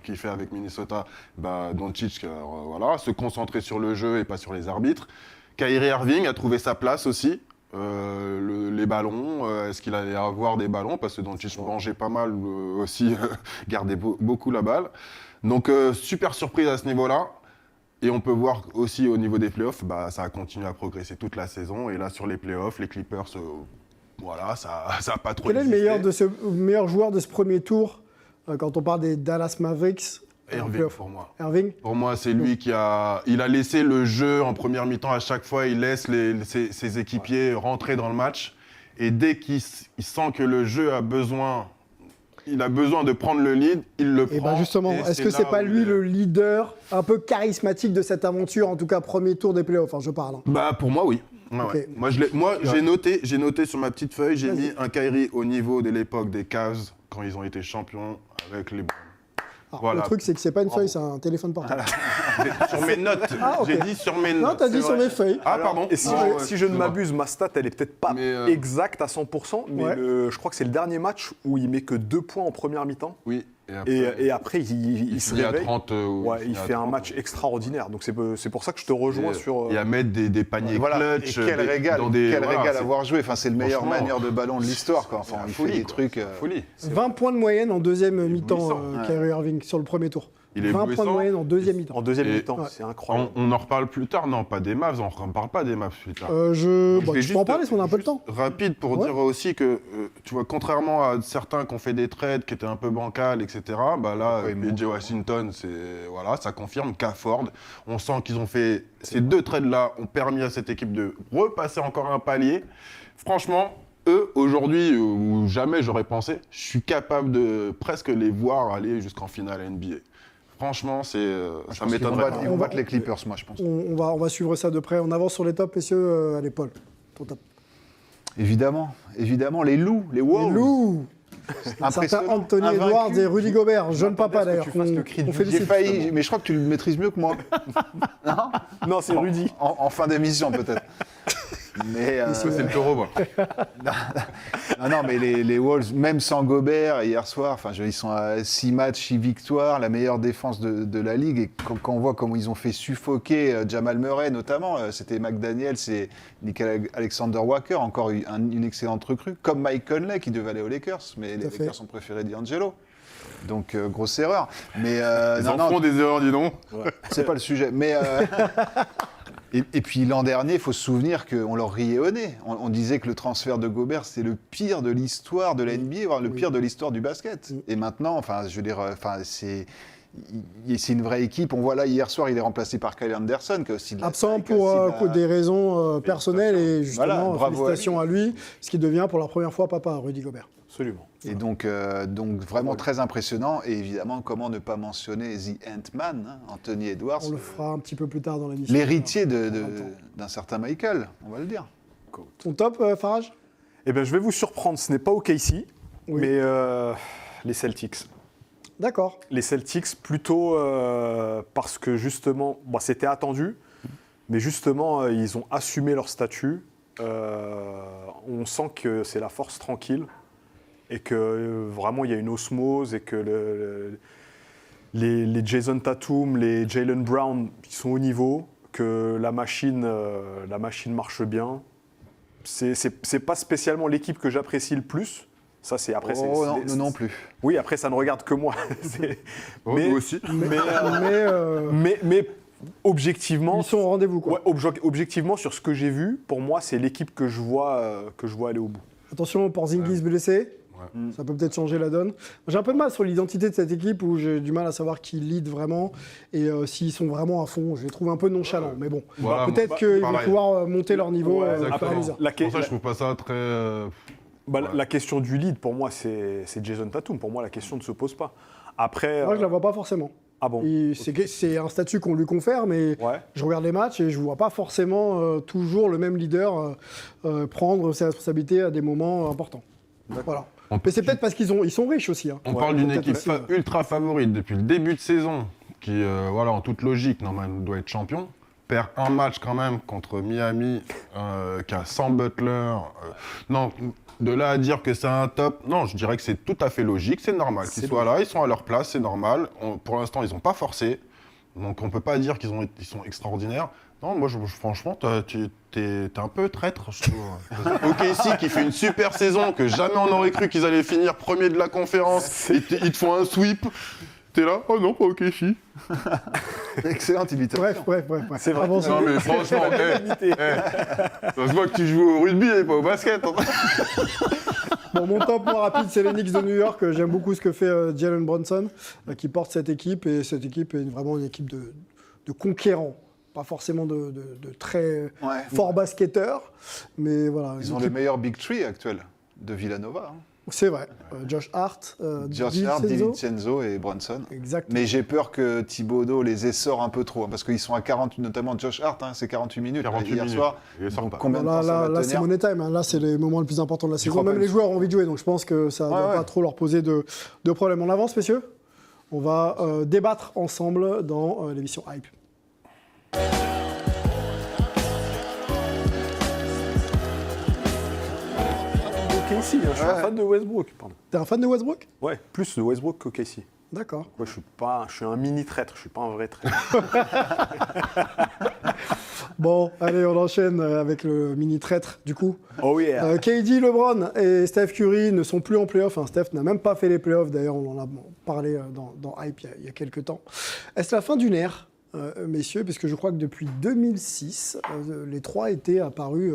qui fait avec Minnesota. Doncic, voilà, se concentrer sur le jeu et pas sur les arbitres. Kyrie Irving a trouvé sa place aussi. Les ballons, est-ce qu'il allait avoir des ballons? Parce que Doncic mangeait pas mal aussi, gardait beaucoup la balle. Donc super surprise à ce niveau-là. Et on peut voir aussi au niveau des playoffs, ça a continué à progresser toute la saison. Et là, sur les playoffs, les Clippers, voilà, ça n'a pas trop Quel est le meilleur joueur de ce premier tour quand on parle des Dallas Mavericks? Irving, pour moi. Irving? Pour moi, c'est lui il a laissé le jeu en première mi-temps. À chaque fois, il laisse ses équipiers rentrer dans le match. Et dès qu'il sent que le jeu a besoin de prendre le lead, il le prend. Et justement, est-ce que c'est pas lui le leader un peu charismatique de cette aventure, en tout cas premier tour des playoffs, je parle. Pour moi, oui. Ouais. Moi, j'ai noté sur ma petite feuille, j'ai mis un Kyrie au niveau de l'époque des Cavs, quand ils ont été champions avec les... Voilà. Le truc, c'est que c'est pas une feuille, c'est un téléphone portable. Sur mes notes. J'ai dit sur mes notes. Non, t'as dit sur mes feuilles. Pardon. Et si je ne m'abuse, ma stat, elle est peut-être pas exacte à 100%, mais je crois que c'est le dernier match où il met que 2 points en première mi-temps. Oui. Et après, il se réveille. 30, il fait un match extraordinaire. Donc c'est pour ça que je te rejoins sur... Et à mettre des paniers clutch. Et quel régal, à avoir joué. Enfin, c'est le meilleur manière de ballon de l'histoire. Enfin, il fait des trucs... Folie. 20 points de moyenne en deuxième mi-temps, Kyrie Irving, sur le premier tour. 20 points de moyenne en deuxième mi-temps. En deuxième mi-temps, c'est incroyable. On en reparle plus tard. Non, pas des Mavs, on ne reparle pas des Mavs plus tard. Tu peux en parler si on a un peu de temps. Rapide pour dire aussi que, tu vois, contrairement à certains qui ont fait des trades qui étaient un peu bancales, etc., là, PJ Washington, ça confirme qu'à Ford, on sent qu'ils ont fait... Ces 2 trades-là ont permis à cette équipe de repasser encore un palier. Franchement... Eux, aujourd'hui, ou jamais j'aurais pensé, je suis capable de presque les voir aller jusqu'en finale NBA. Franchement, ça m'étonnerait. Ils vont battre les Clippers, moi, je pense. On va suivre ça de près. On avance sur les tops, messieurs. Allez, Paul, ton top. Évidemment, les loups, les Wolves. Les loups. Un certain Anthony Edwards et Rudy Gobert, jeune papa d'ailleurs. J'ai failli, mais je crois que tu le maîtrises mieux que moi. Non, c'est Rudy. En fin d'émission, peut-être. Mais c'est le taureau, moi. non, mais les Wolves, même sans Gobert, hier soir, ils sont à 6 matchs, 6 victoires, la meilleure défense de la Ligue. Et quand on voit comment ils ont fait suffoquer Jamal Murray, notamment, c'était McDaniels et Nickel Alexander-Walker, encore une excellente recrue, comme Mike Conley qui devait aller aux Lakers, mais les Lakers ont préféré D'Angelo. Donc, grosse erreur. Mais, ils font des erreurs, dis donc. Ouais. C'est pas le sujet. Mais... Et puis l'an dernier, il faut se souvenir qu'on leur riait au nez. On disait que le transfert de Gobert, c'est le pire de l'histoire de la NBA, voire le pire de l'histoire du basket. Et maintenant, c'est une vraie équipe. On voit là, hier soir, il est remplacé par Kyle Anderson, qui est aussi absent pour des raisons personnelles. Et justement, félicitations à lui, ce qui devient pour la première fois papa, Rudy Gobert. Absolument. Et donc vraiment très impressionnant. Et évidemment, comment ne pas mentionner The Ant-Man, Anthony Edwards. On le fera un petit peu plus tard dans l'émission. L'héritier d'un certain Michael, on va le dire. Ton top, Farage? Eh bien, je vais vous surprendre. Ce n'est pas OKC, mais les Celtics. D'accord. Les Celtics, plutôt parce que justement, c'était attendu, mais justement, ils ont assumé leur statut. On sent que c'est la force tranquille. Et que vraiment il y a une osmose et que les Jason Tatum, les Jaylen Brown, ils sont au niveau, que la machine marche bien. C'est pas spécialement l'équipe que j'apprécie le plus. Ça c'est après. Non plus. Oui, après ça ne regarde que moi. Nous aussi. Mais objectivement, ils sont au rendez-vous, quoi. Ouais, objectivement, sur ce que j'ai vu, pour moi, c'est l'équipe que je vois aller au bout. Attention, Porzingis blessé. Ça peut peut-être changer la donne. J'ai un peu de mal sur l'identité de cette équipe où j'ai du mal à savoir qui lead vraiment et s'ils sont vraiment à fond. Je les trouve un peu nonchalants. Mais bon, peut-être qu'ils vont pouvoir monter leur niveau. Pour ça, je trouve pas ça très... La question du lead, pour moi, c'est Jason Tatum. Pour moi, la question ne se pose pas. Après, moi, je la vois pas forcément. Ah bon? C'est un statut qu'on lui confère, mais je regarde les matchs et je ne vois pas forcément toujours le même leader prendre ses responsabilités à des moments importants. Voilà. Mais c'est peut-être parce ils sont riches aussi. Hein. On parle d'une équipe ultra favorite depuis le début de saison, qui, en toute logique, normalement, doit être champion. Perd un match quand même contre Miami, qui a sans Butler. Non, de là à dire que c'est un top, non, je dirais que c'est tout à fait logique, c'est normal qu'ils soient là, ils sont à leur place, c'est normal. Pour l'instant, ils n'ont pas forcé, donc on ne peut pas dire qu'ils sont extraordinaires. Non, moi, franchement, t'es un peu traître, je trouve. OKC qui fait une super saison, que jamais on aurait cru qu'ils allaient finir premier de la conférence, ils te font un sweep. T'es là? Oh non, pas OKC. Excellente imitation. Bref. C'est vrai. Avancez. Non, mais franchement, ça se voit que tu joues au rugby et pas au basket. Bon, mon top moins rapide, c'est les Knicks de New York. J'aime beaucoup ce que fait Jalen Brunson, qui porte cette équipe. Et cette équipe est vraiment une équipe de conquérants. Pas forcément de très forts basketteurs. Mais voilà. Ils ont le meilleur Big Three actuel de Villanova. C'est vrai. Josh Hart, DiVincenzo et Brunson. Exactement. Mais j'ai peur que Thibodeau les essore un peu trop, parce qu'ils sont à 40, notamment Josh Hart, c'est 48 minutes. 48 hier minutes. soir. Combien de temps ça va là c'est tenir? money time. Hein. Là, c'est les moments les plus importants de la saison. Même les joueurs ont envie de jouer, donc je pense que ça ne doit pas trop leur poser de problème. On avance, messieurs? On va débattre ensemble dans l'émission Hype. OKC, je suis un fan de Westbrook. T'es un fan de Westbrook? Ouais, plus de Westbrook qu'OKC. D'accord. Ouais, je suis un mini traître, je suis pas un vrai traître. Bon, allez, on enchaîne avec le mini traître du coup. Oh yeah. KD, LeBron et Steph Curry ne sont plus en playoff. Steph n'a même pas fait les playoffs. D'ailleurs, on en a parlé dans Hype il y a quelques temps. Est-ce la fin d'une ère, messieurs? Puisque je crois que depuis 2006, les trois étaient apparus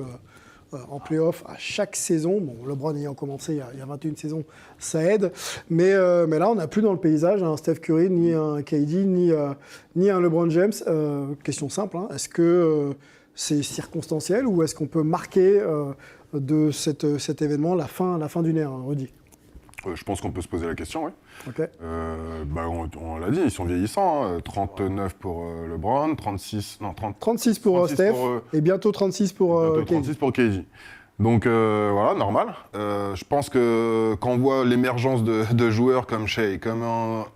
en play-off à chaque saison. Bon, LeBron ayant commencé il y a 21 saisons, ça aide. Mais là, on n'a plus dans le paysage un Steph Curry, ni un KD, ni un LeBron James. Question simple, est-ce que c'est circonstanciel ou est-ce qu'on peut marquer de cet événement la fin d'une ère, Rudy? Je pense qu'on peut se poser la question, oui. Okay. On l'a dit, ils sont vieillissants. 39 pour LeBron, 36 pour Steph et bientôt 36 pour KD. Donc voilà, normal. Je pense que quand on voit l'émergence de joueurs comme Shea, comme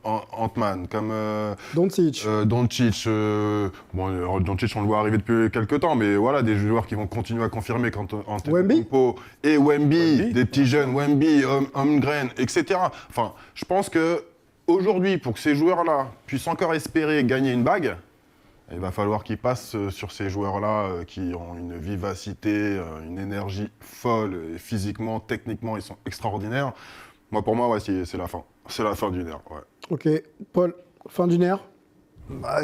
Ant-Man, comme Doncic. Doncic, Doncic on le voit arriver depuis quelques temps, mais voilà, des joueurs qui vont continuer à confirmer quand Antetokounmpo et Wemby, des petits jeunes, Wemby, Holmgren, etc. Enfin, je pense que aujourd'hui, pour que ces joueurs-là puissent encore espérer gagner une bague, il va falloir qu'ils passent sur ces joueurs-là qui ont une vivacité, une énergie folle, et physiquement, techniquement, ils sont extraordinaires. Pour moi, c'est la fin. C'est la fin d'une ère. Ouais. Ok. Paul, fin d'une ère?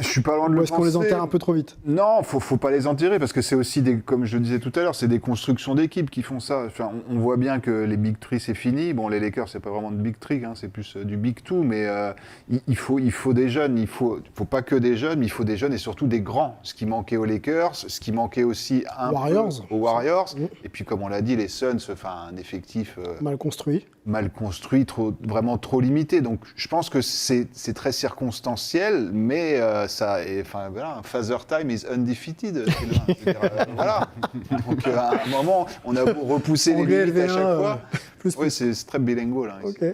Je suis pas loin de le penser. Ou est-ce qu'on les enterre un peu trop vite? Non, faut pas les enterrer parce que c'est aussi comme je le disais tout à l'heure, c'est des constructions d'équipes qui font ça. Enfin, on voit bien que les Big Three c'est fini. Bon, les Lakers c'est pas vraiment de Big Three, c'est plus du Big Two, mais il faut des jeunes. Il faut pas que des jeunes, mais il faut des jeunes et surtout des grands. Ce qui manquait aux Lakers, ce qui manquait aussi aux Warriors. Et puis comme on l'a dit, les Suns, un effectif mal construit, vraiment trop limité. Donc je pense que c'est très circonstanciel, mais Father Time is undefeated. Voilà. Donc à un moment, on a repoussé les limites à chaque fois. Oui, c'est très bilingual. Okay.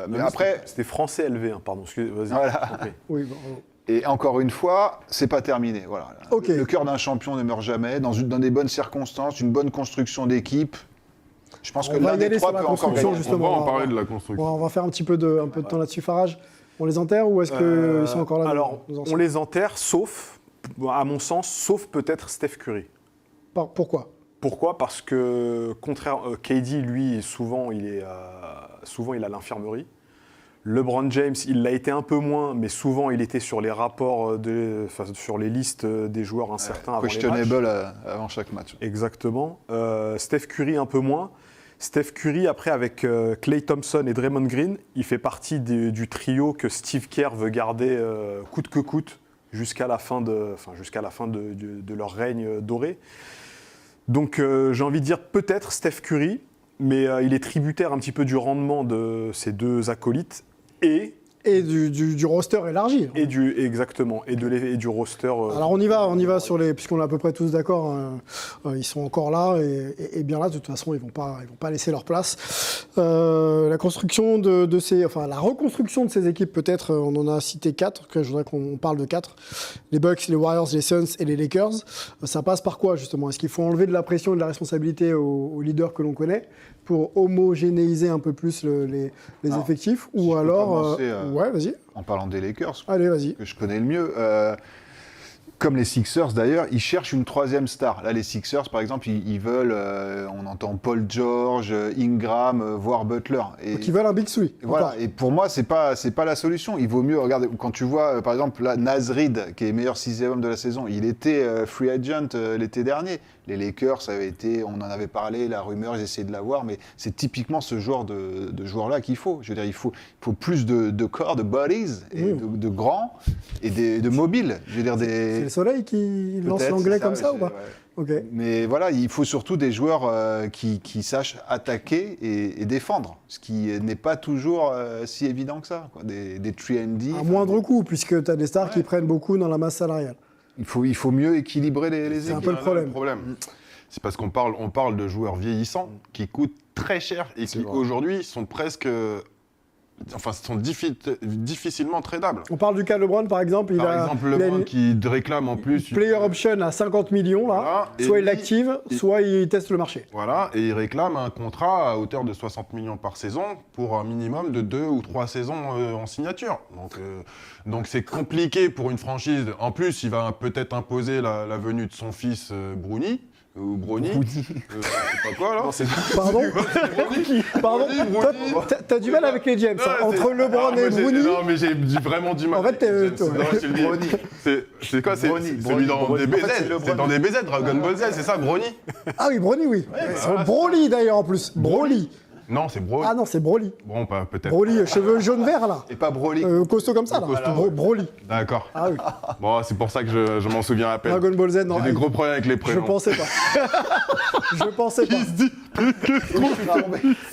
Mais après, c'était français LV1, pardon. Vas-y. Voilà. Okay. Oui, et encore une fois, c'est pas terminé. Voilà. Okay. Le cœur d'un champion ne meurt jamais. Dans des bonnes circonstances, une bonne construction d'équipe. Je pense que l'un des trois peut encore gagner. On va en parler de la construction. On va faire un peu de temps là-dessus. Farage, on les enterre ou est-ce qu'ils sont encore là? Alors, on les enterre, à mon sens, sauf peut-être Steph Curry. Pourquoi? Pourquoi? Parce que, KD, lui, souvent, il a l'infirmerie. LeBron James, il l'a été un peu moins, mais souvent, il était sur les rapports, sur les listes des joueurs incertains avant les matchs. Questionable avant chaque match. Exactement. Steph Curry, un peu moins. Steph Curry, après, avec Klay Thompson et Draymond Green, il fait partie du trio que Steve Kerr veut garder coûte que coûte jusqu'à la fin de leur règne doré. Donc, j'ai envie de dire peut-être Steph Curry, mais il est tributaire un petit peu du rendement de ses deux acolytes. Et Et du roster élargi. Exactement, et du roster. Alors on y va sur les, puisqu'on est à peu près tous d'accord, ils sont encore là et bien là. De toute façon, ils vont pas laisser leur place. La reconstruction de ces équipes, peut-être, on en a cité 4. Je voudrais qu'on parle de 4. Les Bucks, les Warriors, les Suns et les Lakers. Ça passe par quoi justement? Est-ce qu'il faut enlever de la pression et de la responsabilité aux leaders que l'on connaît pour homogénéiser un peu plus les effectifs, ou alors ouais, vas-y. En parlant des Lakers, allez, vas-y. Que je connais le mieux. Comme les Sixers d'ailleurs, ils cherchent une troisième star. Là, les Sixers, par exemple, ils veulent, on entend Paul George, Ingram, voire Butler. Donc ils veulent un Big Three. Voilà. Et pour moi, c'est pas la solution. Il vaut mieux, regarde, quand tu vois, par exemple, là, Naz Reid, qui est meilleur 6e homme de la saison, il était free agent l'été dernier. Les Lakers, ça avait été, on en avait parlé, la rumeur, ils essayaient de l'avoir, mais c'est typiquement ce genre de joueur-là qu'il faut. Je veux dire, il faut plus de corps, de bodies, et de grands, et de mobiles. Je veux dire, C'est le soleil qui lance l'anglais comme ça ou pas? Ouais. Okay. Mais voilà, il faut surtout des joueurs qui sachent attaquer et défendre, ce qui n'est pas toujours si évident que ça, quoi. Des 3&D. À moindre coût, puisque tu as des stars qui prennent beaucoup dans la masse salariale. Il faut mieux équilibrer les équipes. C'est un peu le problème. C'est parce qu'on parle de joueurs vieillissants qui coûtent très cher et qui aujourd'hui sont presque... sont difficilement tradables. On parle du cas de LeBron, par exemple. LeBron qui réclame en plus... Player option à 50 millions, là. Voilà, soit il l'active, soit il teste le marché. Voilà, et il réclame un contrat à hauteur de 60 millions par saison pour un minimum de 2 ou 3 saisons en signature. Donc c'est compliqué pour une franchise. En plus, il va peut-être imposer la venue de son fils Bruni. Ou Brony. Je sais pas quoi, là. Pardon. Pardon. Toi, t'as du mal avec les James. Entre LeBron et Bruni. Non, mais j'ai vraiment du mal. En fait, Brony. C'est quoi? C'est celui dans des BZ. C'est dans des BZ, Dragon Ball Z, c'est ça, Brony? Ah oui, Brony, oui. Broly, d'ailleurs, en plus. Broly. Non, c'est Broly. Ah non, c'est Broly. Bon, peut-être. Broly, cheveux jaune-vert, là. Et pas Broly. Costaud comme ça, là. Broly. D'accord. Ah oui. Bon, c'est pour ça que je m'en souviens à peine. Dragon Ball Z, non. J'ai des gros problèmes avec les prénoms. Je pensais pas. Je pensais pas. Il se dit...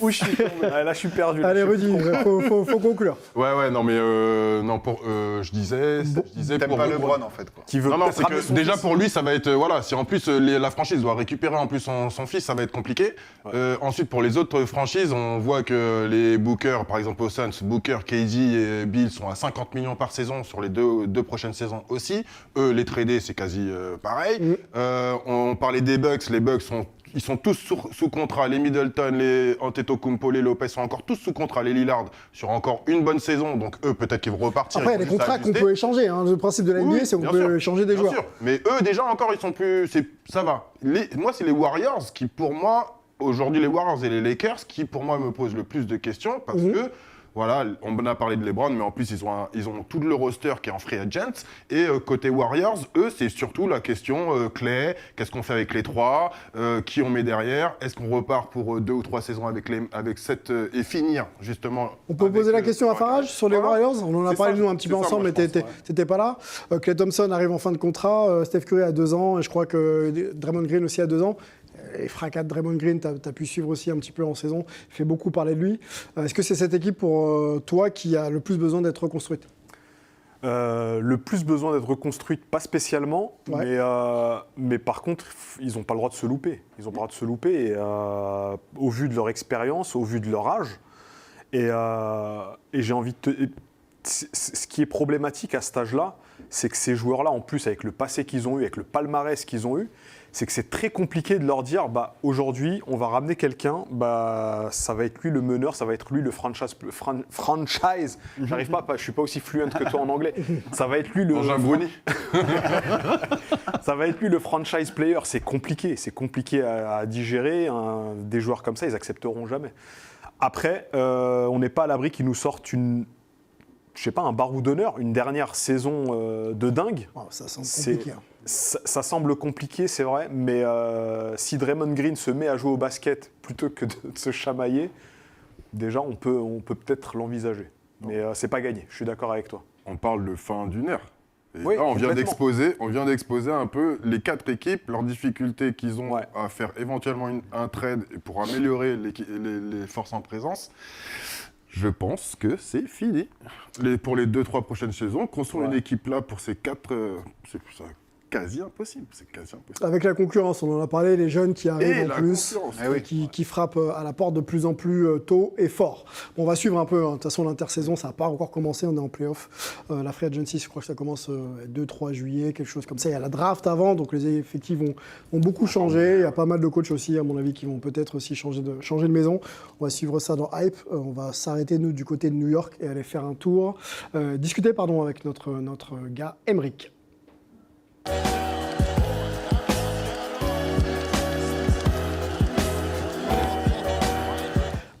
Où je suis tombé. Là, je suis perdu. Allez, Rudy, faut conclure. Ouais, non, mais je disais t'aimes pour pas LeBron, en fait, quoi. Non, c'est que déjà pour lui, ça va être... Voilà, si en plus la franchise doit récupérer en plus son fils, ça va être compliqué. Ensuite, pour les autres franchises, on voit que les Booker, par exemple aux Suns, Booker, KD et Bill sont à 50 millions par saison sur les deux prochaines saisons aussi. Eux, les tradés, c'est quasi pareil. On parlait des Bucks. Les Bucks ils sont tous sous contrat. Les Middleton, les Antetokounmpo, les Lopez sont encore tous sous contrat. Les Lillard sur encore une bonne saison. Donc eux, peut-être qu'ils vont repartir. Après, il y a des contrats qu'on peut échanger. Le principe de la NBA, c'est qu'on peut échanger des joueurs. Bien sûr. Mais eux, déjà encore, ils sont plus... Ça va. Moi, c'est les Warriors qui, pour moi... Aujourd'hui, les Warriors et les Lakers, qui pour moi me posent le plus de questions, parce que, voilà, on a parlé de LeBron, mais en plus, ils ont tout le roster qui est en free agent. Et côté Warriors, eux, c'est surtout la question Clay, qu'est-ce qu'on fait avec les trois, qui on met derrière, est-ce qu'on repart pour 2 ou 3 saisons avec cette... et finir, justement... On peut poser la question à Farage sur les Warriors. On en a parlé, nous, un petit peu ensemble, mais t'étais pas là. Clay Thompson arrive en fin de contrat, Steph Curry a 2 ans, et je crois que Draymond Green aussi a 2 ans. Les fracas de Draymond Green, tu as pu suivre aussi un petit peu en saison, il fait beaucoup parler de lui. Est-ce que c'est cette équipe pour toi qui a le plus besoin d'être reconstruite? Le plus besoin d'être reconstruite, pas spécialement, mais par contre, ils n'ont pas le droit de se louper. Ils n'ont pas le droit de se louper au vu de leur expérience, au vu de leur âge. Et j'ai envie de te... Ce qui est problématique à cet âge-là, c'est que ces joueurs-là, en plus, avec le passé qu'ils ont eu, avec le palmarès qu'ils ont eu, c'est que c'est très compliqué de leur dire aujourd'hui, on va ramener quelqu'un, ça va être lui le meneur, ça va être lui le franchise. J'arrive pas, je suis pas aussi fluent que toi en anglais. Ça va être lui le. Ça va être lui le franchise player. C'est compliqué à digérer. Des joueurs comme ça, ils accepteront jamais. Après, on n'est pas à l'abri qu'ils nous sortent un barreau d'honneur, une dernière saison de dingue. Oh, ça semble compliqué. Ça semble compliqué, c'est vrai, mais si Draymond Green se met à jouer au basket plutôt que de se chamailler, déjà on peut peut-être l'envisager. Mais c'est pas gagné, je suis d'accord avec toi. On parle de fin d'une ère. Oui, là, on vient d'exposer un peu les 4 équipes, leurs difficultés qu'ils ont à faire éventuellement un trade pour améliorer les forces en présence. je pense que c'est fini. Pour les 2-3 prochaines saisons, construire une équipe là pour ces 4, c'est quasi impossible. C'est quasi impossible. Avec la concurrence, on en a parlé, les jeunes qui arrivent en plus, qui frappent à la porte de plus en plus tôt et fort. Bon, on va suivre un peu. De toute façon, l'intersaison, ça n'a pas encore commencé. On est en play-off. La free agency, je crois que ça commence 2-3 juillet, quelque chose comme ça. Il y a la draft avant, donc les effectifs vont beaucoup changer. Il y a pas mal de coachs aussi, à mon avis, qui vont peut-être aussi changer de maison. On va suivre ça dans Hype. On va s'arrêter, nous, du côté de New York et aller faire un tour. Discuter, avec notre gars, Emric.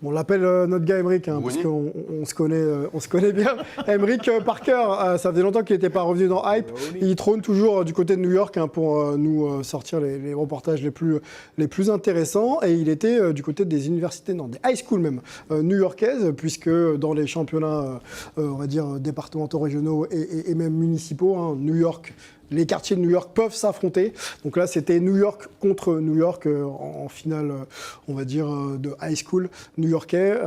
On l'appelle notre gars Emric, parce qu'on se connaît bien. Emric Parker, ça faisait longtemps qu'il n'était pas revenu dans Hype. Il trône toujours du côté de New York pour nous sortir les reportages les plus intéressants. Et il était du côté des universités, non, des high schools même, new-yorkaises, puisque dans les championnats, on va dire, départementaux, régionaux et même municipaux, New York, les quartiers de New York peuvent s'affronter. Donc là, c'était New York contre New York en finale, on va dire, de high school new-yorkais.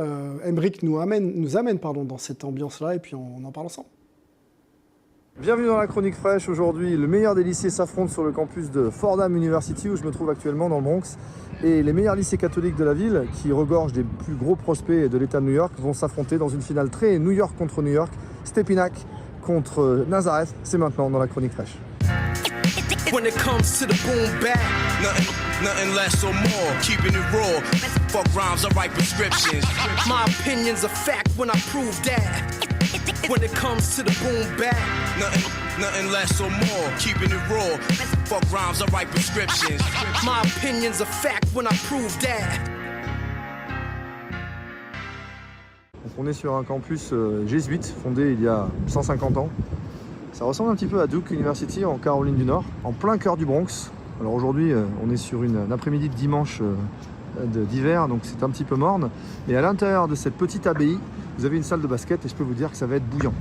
Emric nous amène dans cette ambiance-là et puis on en parle ensemble. Bienvenue dans la Chronique Fraîche. Aujourd'hui, le meilleur des lycées s'affronte sur le campus de Fordham University où je me trouve actuellement dans le Bronx. Et les meilleurs lycées catholiques de la ville, qui regorgent des plus gros prospects de l'État de New York, vont s'affronter dans une finale très New York contre New York. Stepinac contre Nazareth, c'est maintenant dans la Chronique Fraîche. When it comes to the boom bap, nothing less or more, keeping it raw. Fuck rhymes, I write prescriptions. My opinion's a fact when I prove that. When it comes to the boom bap, nothing less or more, keeping it raw. Fuck rhymes, I write prescriptions. My opinion's a fact when I prove that. Donc on est sur un campus jésuite fondé il y a 150 ans. Ça ressemble un petit peu à Duke University en Caroline du Nord, en plein cœur du Bronx. Alors aujourd'hui, on est sur un après-midi de dimanche d'hiver, donc c'est un petit peu morne. Et à l'intérieur de cette petite abbaye, vous avez une salle de basket et je peux vous dire que ça va être bouillant.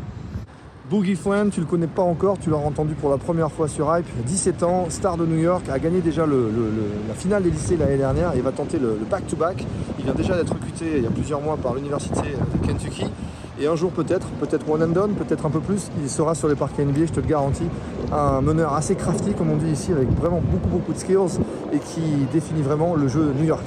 Boogie Flam, tu le connais pas encore, tu l'as entendu pour la première fois sur Hype. 17 ans, star de New York, a gagné déjà la finale des lycées l'année dernière et va tenter le back-to-back. Il vient déjà d'être recruté il y a plusieurs mois par l'université de Kentucky. Et un jour peut-être one and done, peut-être un peu plus, il sera sur les parquets NBA, je te le garantis. Un meneur assez crafty, comme on dit ici, avec vraiment beaucoup de skills et qui définit vraiment le jeu new-yorkais.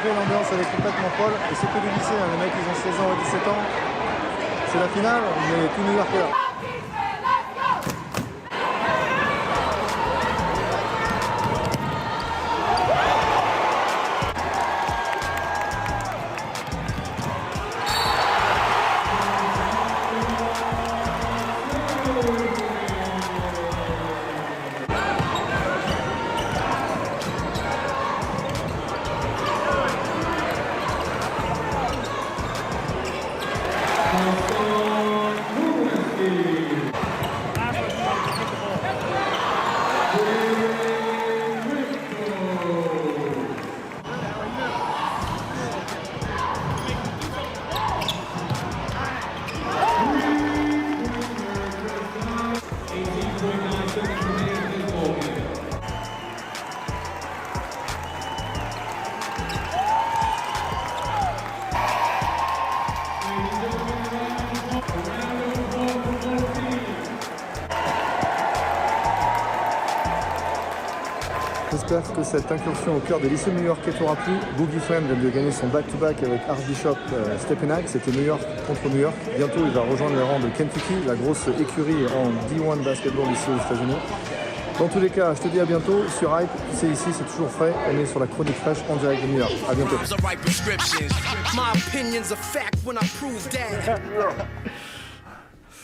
L'ambiance elle est complètement folle et c'est que du lycée, les mecs ils ont 16 ans et 17 ans, c'est la finale, mais tout New Yorkais là. J'espère que cette incursion au cœur des lycées new-yorkais t'aura plu. Boogie Flam vient de gagner son back-to-back avec Archbishop Stepinac. C'était New York contre New York. Bientôt, il va rejoindre les rangs de Kentucky, la grosse écurie en D1 basketball ici aux États-Unis. Dans tous les cas, je te dis à bientôt sur Hype. C'est ici, c'est toujours frais. On est sur la Chronique Fraîche en direct de New York. À bientôt.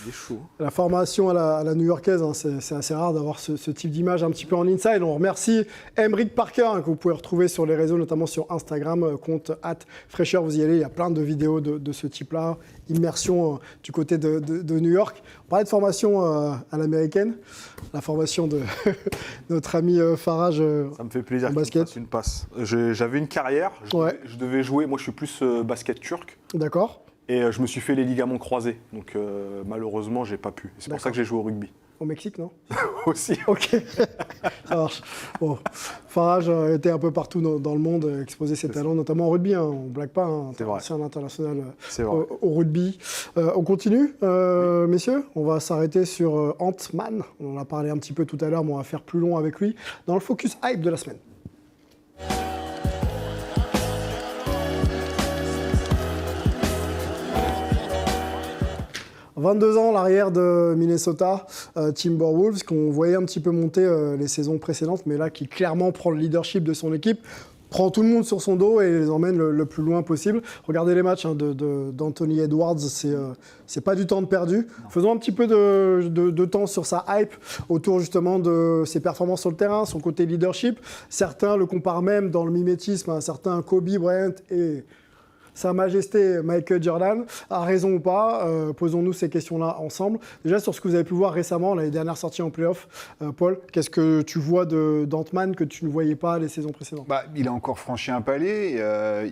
Il est chaud. La formation à la new-yorkaise, hein, c'est assez rare d'avoir ce type d'image un petit peu en inside. On remercie Emric Parker, hein, que vous pouvez retrouver sur les réseaux, notamment sur Instagram, compte @fraîcheur. Vous y allez, il y a plein de vidéos de ce type-là. Immersion du côté de New York. On parlait de formation à l'américaine, la formation de notre ami Farage. Ça me fait plaisir qu'il me fasse une passe. J'avais une carrière, je devais jouer, moi je suis plus basket turc. D'accord. Et je me suis fait les ligaments croisés, donc malheureusement j'ai pas pu. C'est pour ça que j'ai joué au rugby. Au Mexique, non? Aussi. Ok, ça marche. Bon. Farage était un peu partout dans le monde, exposer ses talents, notamment au rugby. Hein. On ne blague pas, hein. C'est un international au rugby. On continue, messieurs. On va s'arrêter sur Ant-Man. On en a parlé un petit peu tout à l'heure, mais on va faire plus long avec lui. Dans le focus hype de la semaine. 22 ans, l'arrière de Minnesota Timberwolves, qu'on voyait un petit peu monter les saisons précédentes, mais là qui clairement prend le leadership de son équipe, prend tout le monde sur son dos et les emmène le plus loin possible. Regardez les matchs d'Anthony Edwards, c'est pas du temps de perdu. Faisons un petit peu de temps sur sa hype autour justement de ses performances sur le terrain, son côté leadership. Certains le comparent même dans le mimétisme à un certain Kobe Bryant et Sa Majesté Michael Jordan. A raison ou pas, posons-nous ces questions-là ensemble. Déjà, sur ce que vous avez pu voir récemment, l'année dernière sortie en play-off, Paul, qu'est-ce que tu vois d'Ant-Man que tu ne voyais pas les saisons précédentes? Il a encore franchi un palier,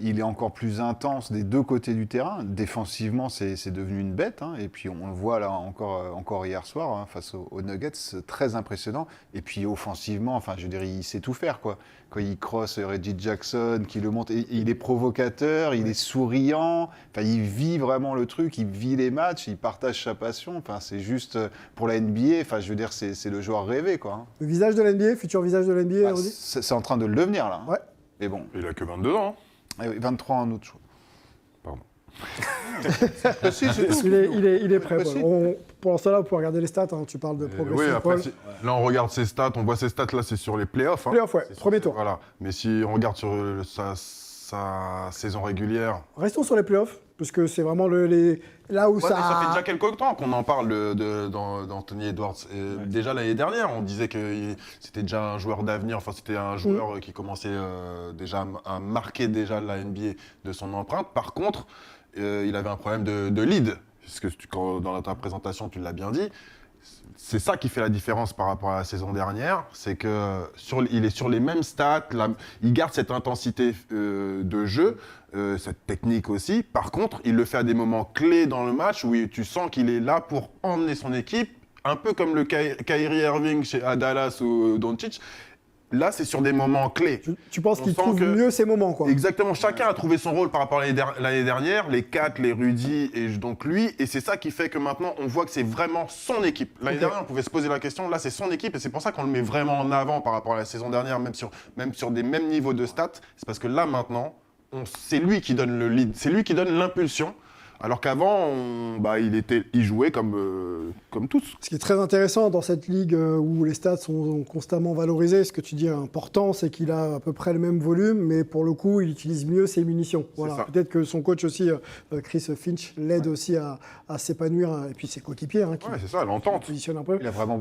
il est encore plus intense des deux côtés du terrain. Défensivement, c'est devenu une bête, hein. Et puis on le voit là encore hier soir, hein, face aux Nuggets, très impressionnant. Et puis offensivement, enfin, je veux dire, il sait tout faire, quoi. Quand il crosse Reggie Jackson, qui le monte, il est provocateur, il est souriant, enfin, il vit vraiment le truc, il vit les matchs, il partage sa passion. Enfin, c'est juste pour la NBA, enfin, je veux dire, c'est le joueur rêvé, quoi, hein. Le visage de l'NBA, futur visage de l'NBA, Rudy? C'est en train de le devenir, là. Hein. Ouais. Mais bon. Il a que 22 ans. Hein. 23 en août, je crois. Pardon. Il est prêt. Pour l'instant, là, vous pouvez regarder les stats. Hein. Tu parles de progression. Oui, après, Paul. là, on regarde ses stats. On voit ses stats, là, c'est sur les playoffs. Hein. Playoffs, ouais. Premier tour. Voilà. Mais si on regarde sur sa saison régulière... Restons sur les playoffs, parce que c'est vraiment là où ça... Ça fait déjà quelques temps qu'on en parle d'Anthony Edwards. Déjà l'année dernière, on disait que c'était déjà un joueur d'avenir. Enfin, c'était un joueur qui commençait déjà à marquer déjà la NBA de son empreinte. Par contre, il avait un problème de lead, puisque dans ta présentation, tu l'as bien dit. C'est ça qui fait la différence par rapport à la saison dernière, c'est qu'il est sur les mêmes stats, il garde cette intensité de jeu, cette technique aussi. Par contre, il le fait à des moments clés dans le match où tu sens qu'il est là pour emmener son équipe, un peu comme le Kyrie Irving à Dallas ou Doncic. Là, c'est sur des moments clés. Tu penses qu'il trouve mieux ces moments, quoi. Exactement. Chacun a trouvé son rôle par rapport à l'année dernière, les Kat, les Rudy et donc lui. Et c'est ça qui fait que maintenant, on voit que c'est vraiment son équipe. L'année dernière, on pouvait se poser la question. Là, c'est son équipe et c'est pour ça qu'on le met vraiment en avant par rapport à la saison dernière, même sur des mêmes niveaux de stats. C'est parce que là, maintenant, c'est lui qui donne le lead. C'est lui qui donne l'impulsion. Alors qu'avant, il jouait comme tous. Ce qui est très intéressant dans cette ligue où les stats sont constamment valorisés, ce que tu dis important, c'est qu'il a à peu près le même volume, mais pour le coup, il utilise mieux ses munitions. Voilà. Peut-être que son coach aussi, Chris Finch, l'aide aussi à s'épanouir, et puis ses coéquipiers qui c'est ça, l'entente. Positionnent un peu.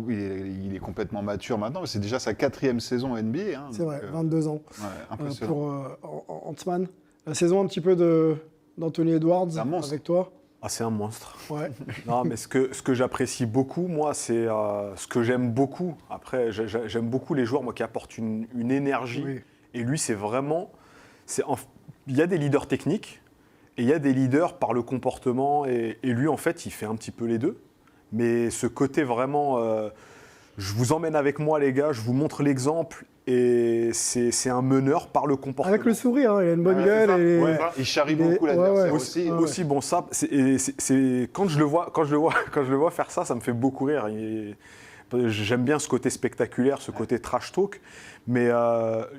Il est complètement mature maintenant, c'est déjà sa 4e saison NBA. Hein, c'est vrai, 22 ans. Ouais, impressionnant. Pour Ant-Man. La saison un petit peu d'Anthony Edwards avec toi? C'est un monstre. Ouais. Non, mais ce que j'apprécie beaucoup, moi, c'est ce que j'aime beaucoup. Après, j'aime beaucoup les joueurs, moi, qui apportent une énergie. Oui. Et lui, c'est vraiment... Il y a des leaders techniques et il y a des leaders par le comportement. Et lui, en fait, il fait un petit peu les deux. Mais ce côté vraiment... je vous emmène avec moi, les gars, je vous montre l'exemple. Et c'est un meneur par le comportement. Avec le sourire, il a une bonne gueule. Il charrie beaucoup l'adversaire aussi. Bon, ça, quand je le vois faire ça, ça me fait beaucoup rire. J'aime bien ce côté spectaculaire, ce côté trash talk, mais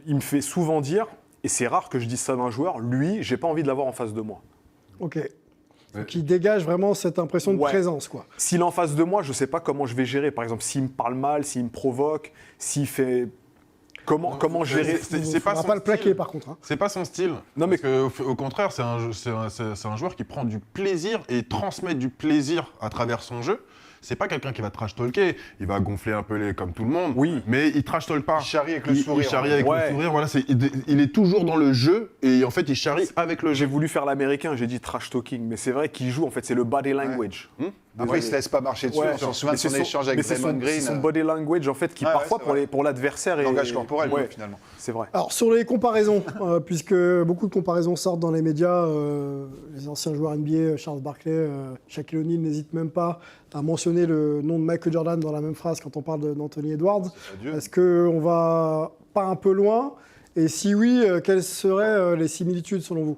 il me fait souvent dire, et c'est rare que je dise ça d'un joueur, lui, j'ai pas envie de l'avoir en face de moi. Ok. Donc il dégage vraiment cette impression de présence, quoi. S'il est en face de moi, je sais pas comment je vais gérer. Par exemple, s'il me parle mal, s'il me provoque, s'il fait... Comment gérer C'est pas son pas le plaquer style. par contre. Hein. C'est pas son style. Non, mais au contraire, c'est un joueur qui prend du plaisir et transmet du plaisir à travers son jeu. C'est pas quelqu'un qui va trash talker, il va gonfler un peu comme tout le monde, mais il trash talk pas. Il charrie avec le sourire. Il charrie avec le sourire, voilà, il est toujours dans le jeu et en fait il charrie avec le jeu. J'ai voulu faire l'américain, j'ai dit trash talking, mais c'est vrai qu'il joue, en fait, c'est le body language. Après, il se laisse pas marcher dessus. On s'en souvient de son échange avec Draymond Green. C'est son body language, en fait, qui parfois, pour l'adversaire... Langage corporel, finalement. C'est vrai. Alors, sur les comparaisons, puisque beaucoup de comparaisons sortent dans les médias, les anciens joueurs NBA, Charles Barkley, Shaquille O'Neal n'hésitent même pas à mentionner le nom de Michael Jordan dans la même phrase quand on parle d'Anthony Edwards. Est-ce qu'on va pas un peu loin? Et si oui, quelles seraient les similitudes selon vous?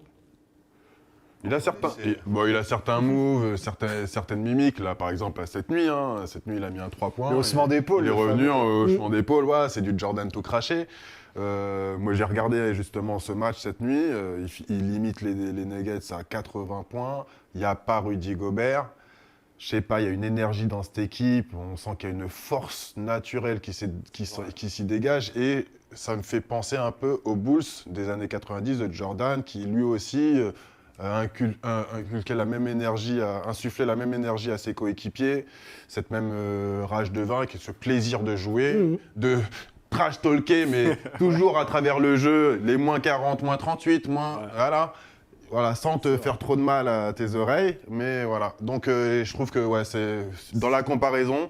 Il a certains moves, certaines mimiques. Là, par exemple, cette nuit, il a mis un 3 points. Le haussement d'épaule. Il est revenu en haussement d'épaule. Ouais, c'est du Jordan tout craché. Moi, j'ai regardé justement ce match cette nuit. Il limite les Nuggets à 80 points. Il n'y a pas Rudy Gobert. Je sais pas, il y a une énergie dans cette équipe. On sent qu'il y a une force naturelle qui s'y dégage. Et ça me fait penser un peu aux Bulls des années 90 de Jordan, qui lui aussi... inculqué la même énergie, insufflé la même énergie à ses coéquipiers, cette même rage de vaincre, ce plaisir de jouer, de trash talker, mais toujours à travers le jeu, les moins 40, moins 38, voilà, sans te faire trop de mal à tes oreilles, mais voilà. Donc je trouve que c'est dans la comparaison.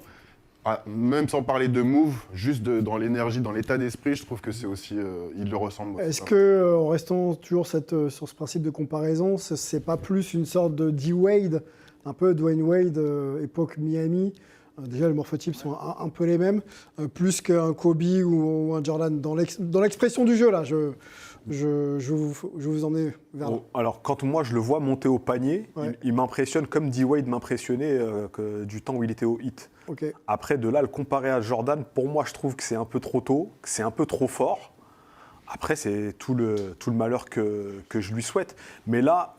Même sans parler de move, juste dans l'énergie, dans l'état d'esprit, je trouve que c'est aussi, il le ressemble. Est-ce que, en restant toujours sur ce principe de comparaison, c'est pas plus une sorte de D-Wade, un peu Dwayne Wade, époque Miami, déjà les morphotypes sont un peu les mêmes, plus qu'un Kobe ou un Jordan, dans l'expression du jeu, là, je vous en ai vers là. Alors, quand moi je le vois monter au panier, il m'impressionne comme D-Wade m'impressionnait du temps où il était au Heat. Okay. Après, de là, le comparer à Jordan, pour moi, je trouve que c'est un peu trop tôt, que c'est un peu trop fort. Après, c'est tout le malheur que je lui souhaite. Mais là,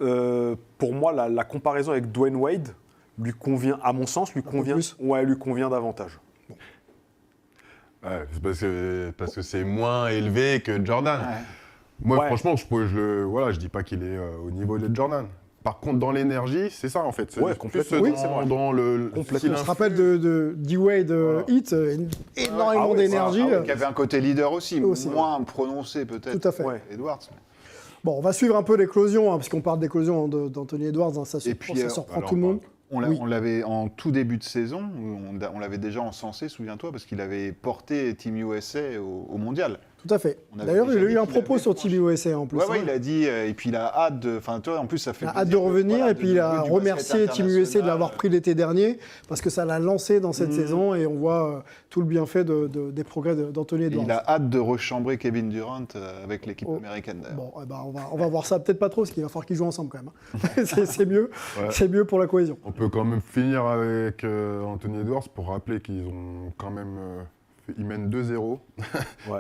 pour moi, la comparaison avec Dwayne Wade lui convient, à mon sens, lui convient davantage. Bon. Ouais, c'est parce que c'est moins élevé que Jordan. Ouais. Moi, franchement, je dis pas qu'il est au niveau de Jordan. Par contre, dans l'énergie, c'est ça en fait. Complètement. Oui, c'est vrai. Dans le complètement. On se rappelle de D-Wade Heat, énormément d'énergie. Qui avait un côté leader aussi. Moins prononcé peut-être. Tout à fait. Edwards. Bon, on va suivre un peu l'éclosion, puisqu'on parle d'éclosion d'Anthony Edwards. Ça surprend tout le monde. On l'avait en tout début de saison, on l'avait déjà encensé, souviens-toi, parce qu'il avait porté Team USA au Mondial. Tout à fait. D'ailleurs, il a eu un propos sur Team USA en plus. Oui, il a dit, et puis il a hâte de... Enfin, toi, en plus, ça fait... Il a hâte de revenir, et puis il a remercié Team USA de l'avoir pris l'été dernier, parce que ça l'a lancé dans cette saison, et on voit tout le bienfait des progrès d'Anthony Edwards. Il a hâte de rechambrer Kevin Durant avec l'équipe américaine, d'ailleurs. Bon, on va voir ça, peut-être pas trop, parce qu'il va falloir qu'ils jouent ensemble quand même. C'est mieux, c'est mieux pour la cohésion. On peut quand même finir avec Anthony Edwards pour rappeler qu'ils ont quand même... Ils mènent 2-0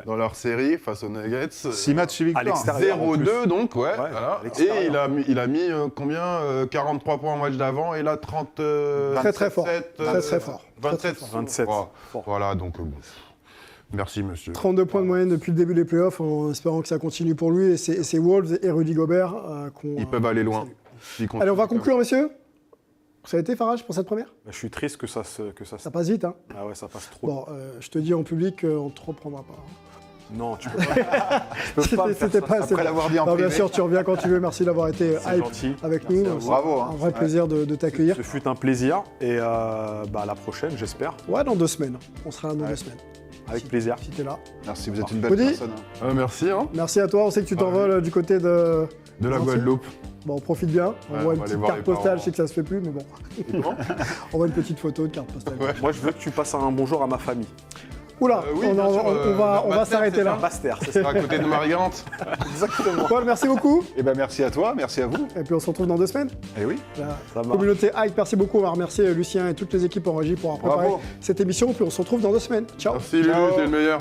dans leur série face aux Nuggets. 6 matchs victoires. 0-2 donc, voilà. Et il a mis combien 43 points en match d'avant et là 30... très fort. 27. Voilà, donc bon. Merci monsieur. 32 points de moyenne depuis le début des playoffs, en espérant que ça continue pour lui. Et c'est Wolves et Rudy Gobert ils peuvent aller loin. Allez, on va conclure, messieurs. Ça a été, Farage, pour cette première ? Je suis triste que ça passe vite, hein. Ah ouais, ça passe trop. Bon, je te dis en public, on ne te reprendra pas. Non, tu peux pas. Tu peux pas C'était pas après l'avoir dit en privé. Bien sûr, tu reviens quand tu veux. Merci d'avoir été hype avec nous. Bravo. Un vrai plaisir de t'accueillir. Ce fut un plaisir. Et à la prochaine, j'espère. Ouais, dans 2 semaines. On sera là dans 2 semaines. Avec plaisir. Si tu es là. Merci, vous êtes une belle personne. Merci. Merci à toi. On sait que tu t'envoles du côté de la Guadeloupe. Bon, on profite bien. On voit une petite carte postale. Je sais que ça se fait plus, mais bon. On voit une petite photo de carte postale. Moi, je veux que tu passes un bonjour à ma famille. Oula, on va s'arrêter là. Bastère, c'est ça, à côté de Marie-Galante. Exactement. Paul, merci beaucoup. Et merci à toi, merci à vous. Et puis on se retrouve dans 2 semaines. Et oui. La communauté Hype, merci beaucoup. On va remercier Lucien et toutes les équipes en régie pour avoir préparé cette émission. Puis on se retrouve dans 2 semaines. Ciao. Merci Lulu, t'es le meilleur.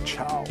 Ciao.